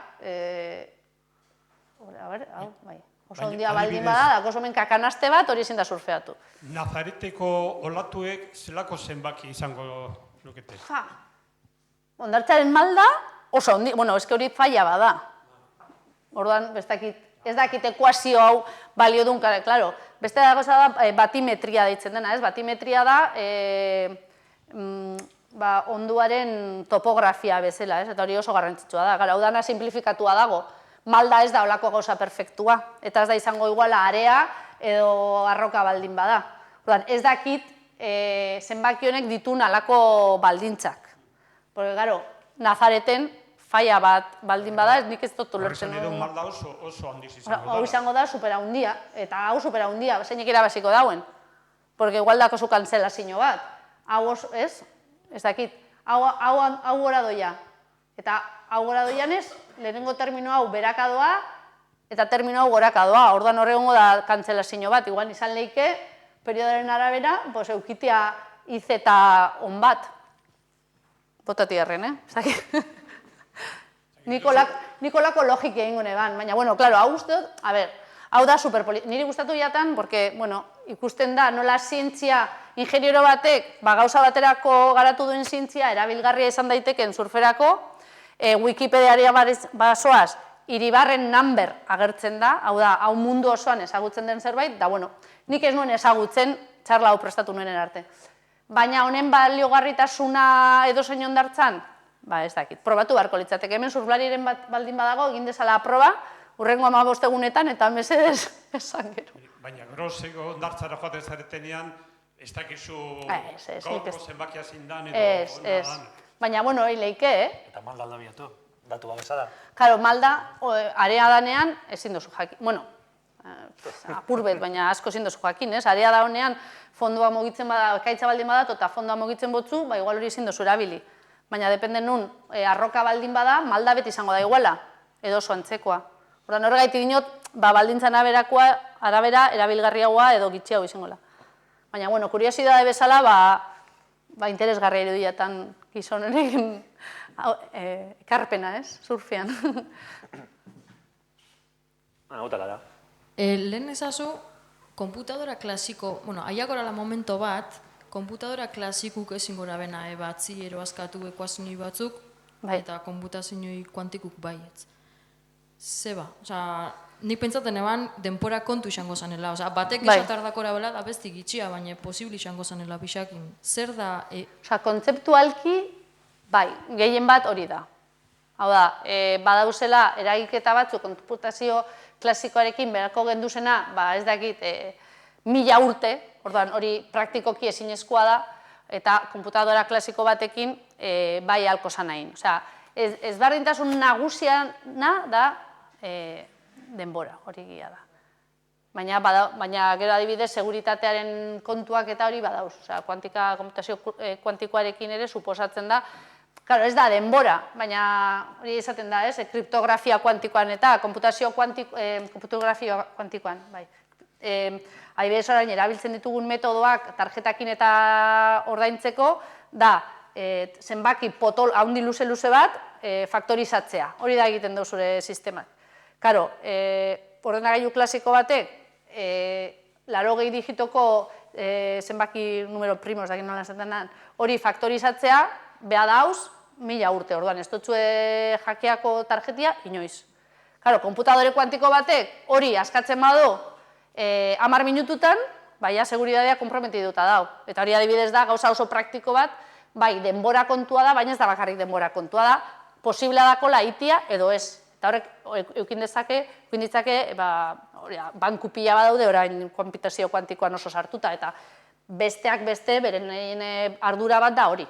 A ber, hau, bai. Oso handia baldin bada, dako oso kakanaste bat, hori ezin da surfeatu. Nazareteko olatuek zelako zenbaki izango lukete? Hondartzaren malda, oso handi, bueno, eske hori falla bada. Orduan, ez dakit ekuazio hau balio duen, klaro, beste dago da batimetria deitzen dena, ez? Batimetria da onduaren topografia bezala, ez? Eta hori oso garrantzitsua da. Gara, hau dana simplifikatua dago. Malda ez da olako gauza perfektua. Eta ez da izango iguala area edo arroka baldin bada. Orduan, ez dakit zenbaki honek ditun alako baldintzak. Porque, garo, Nazareten falla bat baldin bada, nik ez dut ulertzen. Horrezan edo malda oso handiz izango da. Hau izango da supera hundia, eta hau supera hundia, zeinek irabaziko dauen. Porque igual dako zu kanzelazio bat. Hau oso, ez? Ez dakit. Hau gora doia. Eta hau gora doianez, lehenengo termino hau berakadoa, eta termino hau gorakadoa. Orduan horregongo da kanzelazio bat. Igual izan leike, periodoaren arabera, eukitea izeta on bat. Botati erren, ez dakit. Nikolako logik egingo neban, baina, bueno, klaro, hau uste dut, a ber, hau da superpolitiko. Niri gustatu jatan, porque, bueno, ikusten da nola zientzia ingeniero batek, gauza baterako garatu duen zientzia, erabilgarria izan daiteken surferako, Wikipediaria basoaz, Iribarren number agertzen da, hau da, hau mundu osoan ezagutzen den zerbait, da, bueno, nik ez nuen ezagutzen, txarla hau prestatu nuenen arte. Baina honen baliogarritasuna edo zein hondartzan, ez dakit, probatu beharko litzateke. Hemen surflariren baldin badago, egin dezala proba, urrengo 15 egunetan, eta mesedez esan gero. Baina groseko hondartzara joaten zaretenean, ez dakizu gaurko zenbakia zindan edo hona dan. Baina, bueno, hori leike, Eta malda aldabiatu, datu babesa da. Karo, malda, area danean, ezin dozu jakin. Bueno, apurbet, baina asko ezin dozu jakin, ez? Area da honean, fondua mugitzen bada, ekaitza baldin bada, eta fondua mugitzen botzu, igual hori ezin dozu erabili. Baina dependen nun, arroka baldin bada, malda beti izango da iguala, edo oso antzekoa. Horren horregaitik dinot, baldintzan arabera erabilgarriagoa edo gitxiago izangola. Baina, bueno, kuriosidade bezala, interesgarria irudiatan gizonenekin ekarpena, ez, surfean. Gautala da. Lehen ezazu, konputadora klasiko, bueno, aiagorala momento bat, konputadora klasikuk ezin gora bena batzi eroazkatu ekuazinoi batzuk, eta konputazinoi kuantikuk baietz. Zeba, nik pentsaten eban denpora kontu izango zanela, batek esatardakora bela da besti gitxia, baina posibili izango zanela pixakin. Zer da? Kontzeptualki, gehien bat hori da. Hau da, badauzela eragiketa batzu konputazio klasikoarekin berako genduzena, ez dakit, 1000 urte, orduan hori praktikoki ezinezkoa da, eta konputadora klasiko batekin bai halko zanain. Osea, ezberdintasun nagusiana da denbora, hori gila da. Baina gero adibidez, seguritatearen kontuak eta hori badauz. Osea, konputazio kuantikoarekin ere suposatzen da, claro, ez da denbora, baina hori esaten da, ez, kriptografia kuantikoan eta komputografia kuantikoan, bai. Adibidez orain, erabiltzen ditugun metodoak tarjetakin eta ordaintzeko, da, zenbaki potol haundi luze bat, faktorizatzea. Hori da egiten du zure sistemak. Karo, ordenagailu klasiko batek, 80 digitoko zenbaki numero primos, da nola esaten da, hori faktorizatzea, beha dauz, 1000 urte, orduan, ez dutzue jakeako tarjetia, inoiz. Karo, konputadore kuantiko batek, hori askatzen badu, 10 minututan, baina seguridadea komprometituta dau. Eta hori adibidez da, gauza oso praktiko bat, bai, denbora kontua da, baina ez da bakarrik denbora kontua da, posiblea dako laitia edo ez. Eta horrek, eukin ditzake, banku pila badaude orain konputazio kuantikoan oso sartuta, eta besteak beste, beren ardura bat da hori.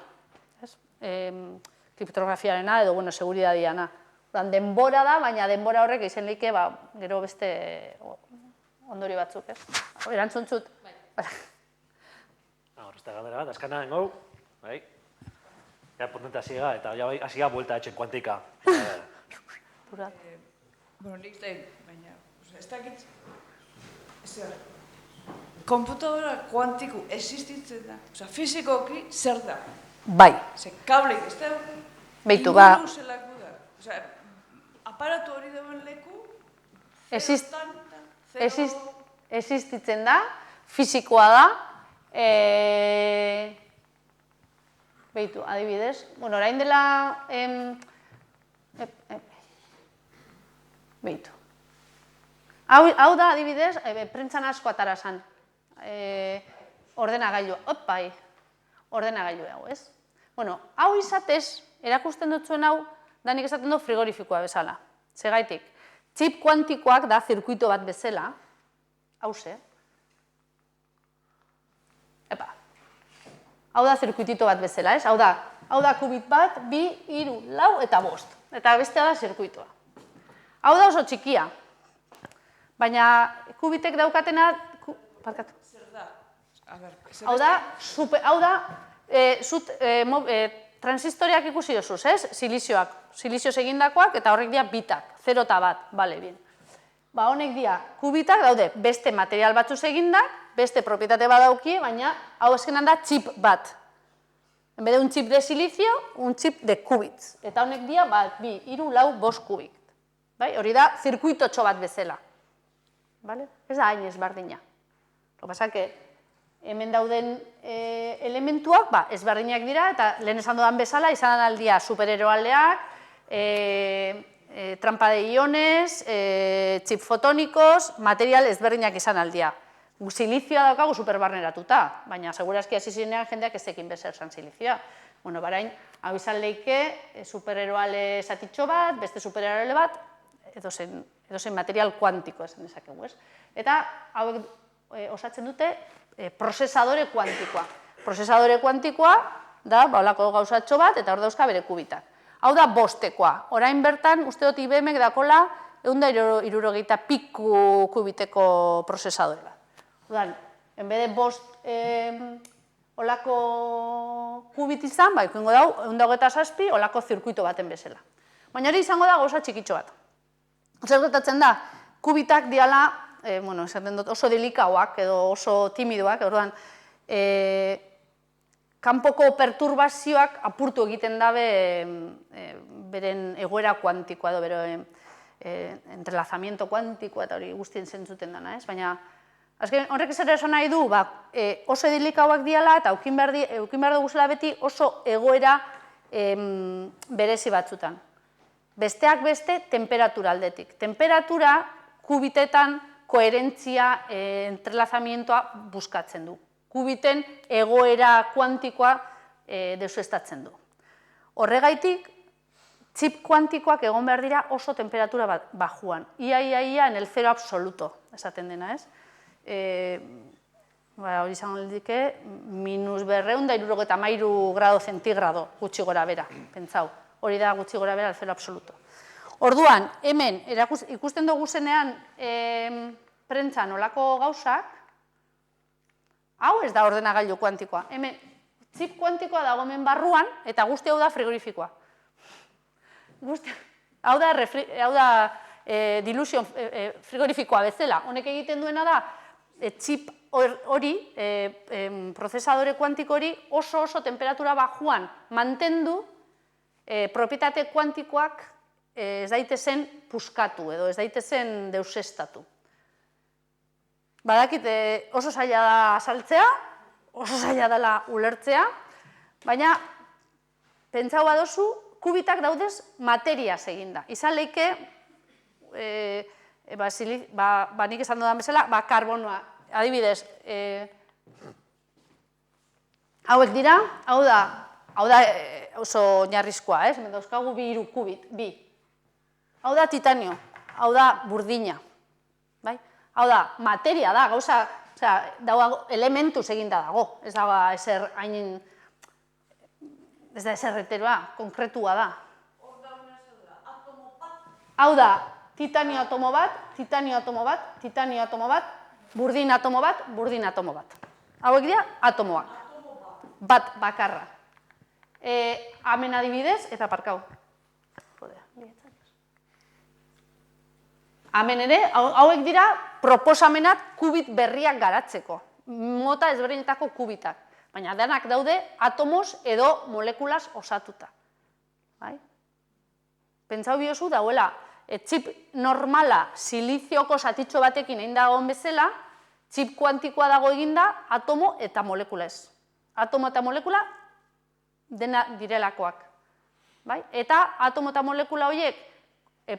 Kriptografiarena edo, bueno, seguridadiana. Denbora da, baina denbora horrek izan leike, gero beste ondori batzuk, ez? Erantzuntzut. Horrezta galdera bat, askana dengo, bai? Ja, potente hasiga, eta hasiga buelta etxen kuantika. Bueno, nik da, baina, ez dakit, konputadora kuantiku existitzen da, fizikoki zer da? Bai. Kableik, ez da, Beitu, ba. inguru zelako da. Aparatu hori dauen leku, existitzen da, fisikoa da, behitu, adibidez, bueno, orain dela, behitu. Hau da, adibidez, prentzan asko atara zan, ordenagailu, ordenagailu hau, ez? Bueno, hau izatez, erakusten dutzuen hau, danik esaten du frigorifikoa bezala. Segaitik, txip kuantikoak da zirkuito bat bezala, hauze. Epa, hau da zirkuitito bat bezala, ez? Hau da kubit bat, 2, 3, 4 eta 5. Eta bestea da zirkuitoa. Hau da oso txikia. Baina kubitek daukatena... Zer da? Hau da, transistoreak ikusi dozuz, ez? Silizioak. Silizioz egindakoak eta horrek dira bitak. 0 eta 1, bale, bien. Ba, honek dira, kubitak daude beste material batzuz egindak, beste propietate badaukie, baina hau eskenan da txip bat. En vez de un txip de silizio, un txip de kubitz. Eta honek dira, 2, 3, 4, 5 kubik. Hori da, zirkuitotxo bat bezala. Ez da hain ezberdina. Lo pasa que hemen dauden elementuak ezberdinak dira, eta lehen esan dudan bezala, izan aldia supereroaleak, trampa de iones, txip fotonikos, material ezberdinak izan aldia. Silizioa daukagu superbarneratuta, baina segurazki hasi zinean jendeak ez ekin bezer zan silizioa. Bueno, barain, hau izan leike supereroale zatitxo bat, beste supereroale bat, edozein material kuantiko esan dezakegu, ez? Eta hauek osatzen dute prozesadore kuantikoa. Prozesadore kuantikoa da, holako gauzatxo bat, eta hor dauzka bere kubitak. Hau da bostekoa. Orain bertan, uste dut IBM-ek dakola 160 piku kubiteko prozesadore bat. Udan, en bede bost holako kubit izan, ikuingo dau, 127 holako zirkuito baten bezala. Baina hori izango da gauza txikitxo bat. Zer gertatzen da, kubitak diala, esaten dut, oso delikauak edo oso timidoak, orduan, kanpoko perturbazioak apurtu egiten dabe beren egoera kuantikoa edo bere entrelazamiento kuantikoa eta hori guztien zentzuten dana, ez? Baina, horrek zer esan nahi du, oso delikauak diala eta eukin behar duguzela beti oso egoera berezi batzutan. Besteak beste, temperatura aldetik. Temperatura kubitetan koherentzia entrelazamientoa buskatzen du. Kubiten egoera kuantikoa deusestatzen du. Horregaitik, txip kuantikoak egon behar dira oso temperatura bajuan. Ia en el zero absoluto, esaten dena, ez? Hori izango dike, -273 grado zentigrado gutxi gora bera, pentsau. Hori da gutxi gora bera, zero absoluto. Orduan, hemen, ikusten dugu zenean prentzan olako gauzak, hau ez da ordenagailu kuantikoa. Hemen, txip kuantikoa dago hemen barruan, eta guzti hau da frigorifikoa. Hau da dilusio frigorifikoa bezala. Honek egiten duena da, txip hori, prozesadore kuantiko hori, oso temperatura bajuan mantendu, propietate kuantikoak ez daitezen puskatu edo ez daitezen deusestatu. Badakit oso zaila da azaltzea, oso zaila dela ulertzea, baina pentsau badozu, kubitak daudez materiaz eginda. Izan leike, nik esan dudan bezala, karbonoa, adibidez, hauek dira, hau da oso oinarrizkoa, ez? Hemen dauzkagu 2 hiru kubit, 2. Hau da titanio, hau da burdina. Hau da, materia da, gauza, elementuz eginda dago. Ez da ezer hain, ez da ezer heteroa, konkretua da. Hau da, titanio atomo bat, titanio atomo bat, titanio atomo bat, burdin atomo bat, burdin atomo bat. Hauek dira atomoak. Bat bakarra. Hemen adibidez, eta parkau. Hemen ere, hauek dira proposamenak kubit berriak garatzeko. Mota ezberdinetako kubitak. Baina denak daude atomos edo molekulaz osatuta. Pentsau biozu dauela txip normala silizioko zatitxo batekin egin dagoen bezala, txip kuantikoa dago eginda atomo eta molekula ez. Atomo eta molekula dena direlakoak. Eta atomo eta molekula horiek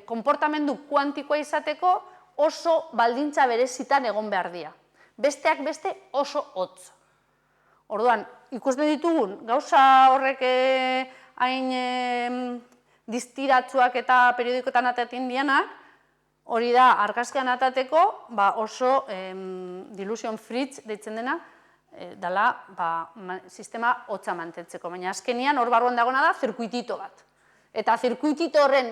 konportamendu kuantikoa izateko oso baldintza berezitan egon behar dira. Besteak beste oso hotz. Orduan, ikusten ditugun, gauza horrek hain distiratzuak eta periodikoetan ataten dianak, hori da, argazkian atateko oso dilusion fritz deitzen dena, dela sistema hotza mantentzeko. Baina azkenian hor barruan dagoena da zirkuitito bat. Eta zirkuitito horren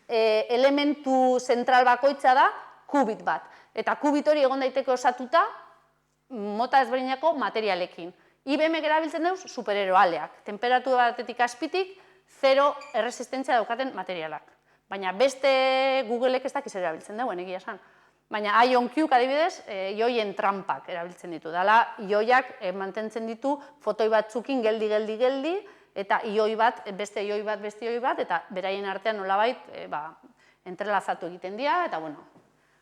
elementu zentral bakoitza da kubit bat. Eta kubit hori egon daiteke osatuta mota ezberdinako materialekin. IBM erabiltzen duz supereroaleak. Temperatura batetik azpitik, zero erresistentzia daukaten materialak. Baina beste Googleek ez dakiz erabiltzen dauen, egia esan. Baina IonQ adibidez, ioien trampak erabiltzen ditu. Dala, ioiak mantentzen ditu fotoi batzukin geldi, eta ioi bat, beste ioi bat, eta beraien artean nolabait entrelazatu egiten dira, eta bueno.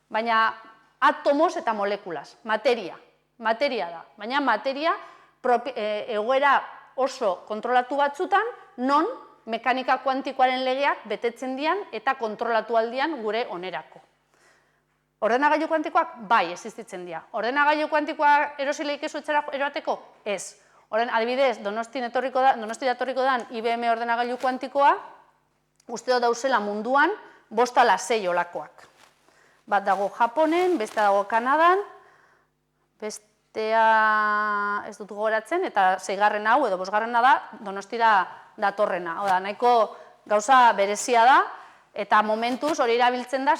Baina atomos eta molekulas, materia da. Baina materia egoera oso kontrolatu batzutan, non mekanika kuantikoaren legeak betetzen dian eta kontrolatu aldian gure onerako. Ordenagailu kuantikoak bai existitzen dira. Ordenagailu kuantikoak erosileik ez utzera eroateko? Ez. Adibidez, Donostia etorriko dan IBM ordenagailu kuantikoa, uste dut dauzela munduan, 5 ala 6 olakoak. Bat dago Japonen, beste dago Kanadan, bestea ez dut gogoratzen, eta 6. hau edo 5. da Donostira datorrena. Oda, nahiko gauza berezia da, eta momentuz hori erabiltzen da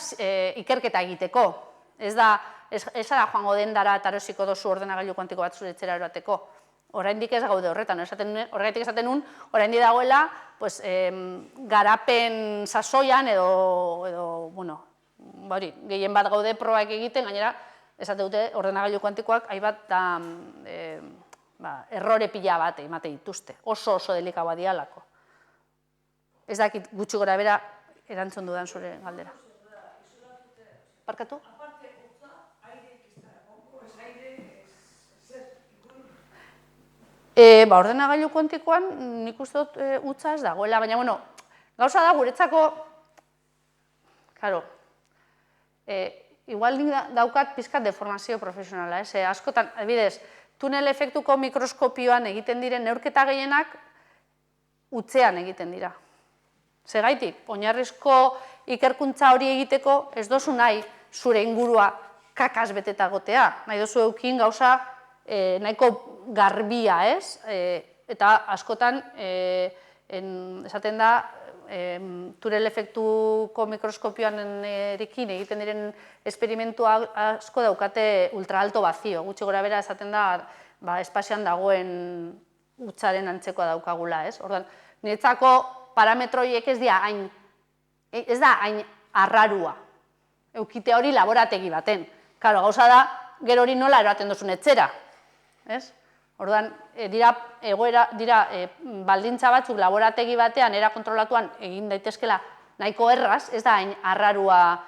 ikerketa egiteko. Ez da joango dendara eta erosiko dozu ordenagailu kuantiko bat zure etxera eroateko. Oraindik ez gaude horretan, horregatik esaten nun, oraindik dagoela garapen sasoian edo, bueno, gehien bat gaude probak egiten, gainera, esate dute ordenagailu kuantikoak hainbat errore pila bat emate dituzte, oso delikaua dialako. Ez dakit gutxi gora bera erantzun dudan zure galdera. Parkatu? Ordenagailu kuantikoan nik uste dut utza ez dagoela, baina, bueno, gauza da guretzako, igual daukat pizkat deformazio profesionala, askotan, adibidez, tunel efektuko mikroskopioan egiten diren neurketa gehienak utzean egiten dira. Segaitik, oinarrizko ikerkuntza hori egiteko ez dozu nahi zure ingurua kakaz beteta gotea, nahi dozu eukin gauza nahiko garbia, ez? Eta askotan, esaten da, tunel efektuko mikroskopioan erekin egiten diren esperimentua asko daukate ultraalto bazio. Gutxi gora bera esaten da, espazioan dagoen utzaren antzekoa daukagula, ez? Orduan, niretzako parametroiek ez da hain arrarua. Eukite hori laborategi baten. Karo, gauza da, gero hori nola eroaten duzun etxera. Orduan, dira baldintza batzuk laborategi batean era kontrolatuan egin daitezkela nahiko erraz, ez da hain arrarua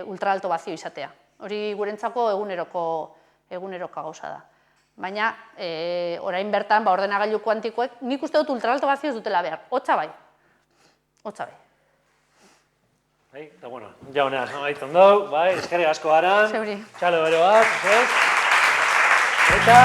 ultraalto bazio izatea. Hori gurentzako eguneroko gauza da. Baina, orain bertan, ordenagailu kuantikoek, nik uste dut ultraalto bazio ez dutela behar. Hotza bai. Eta, bueno, jaunea, amaitzen dugu, eskerrik asko Aran. Zeuri. Txalo bero bat, eta,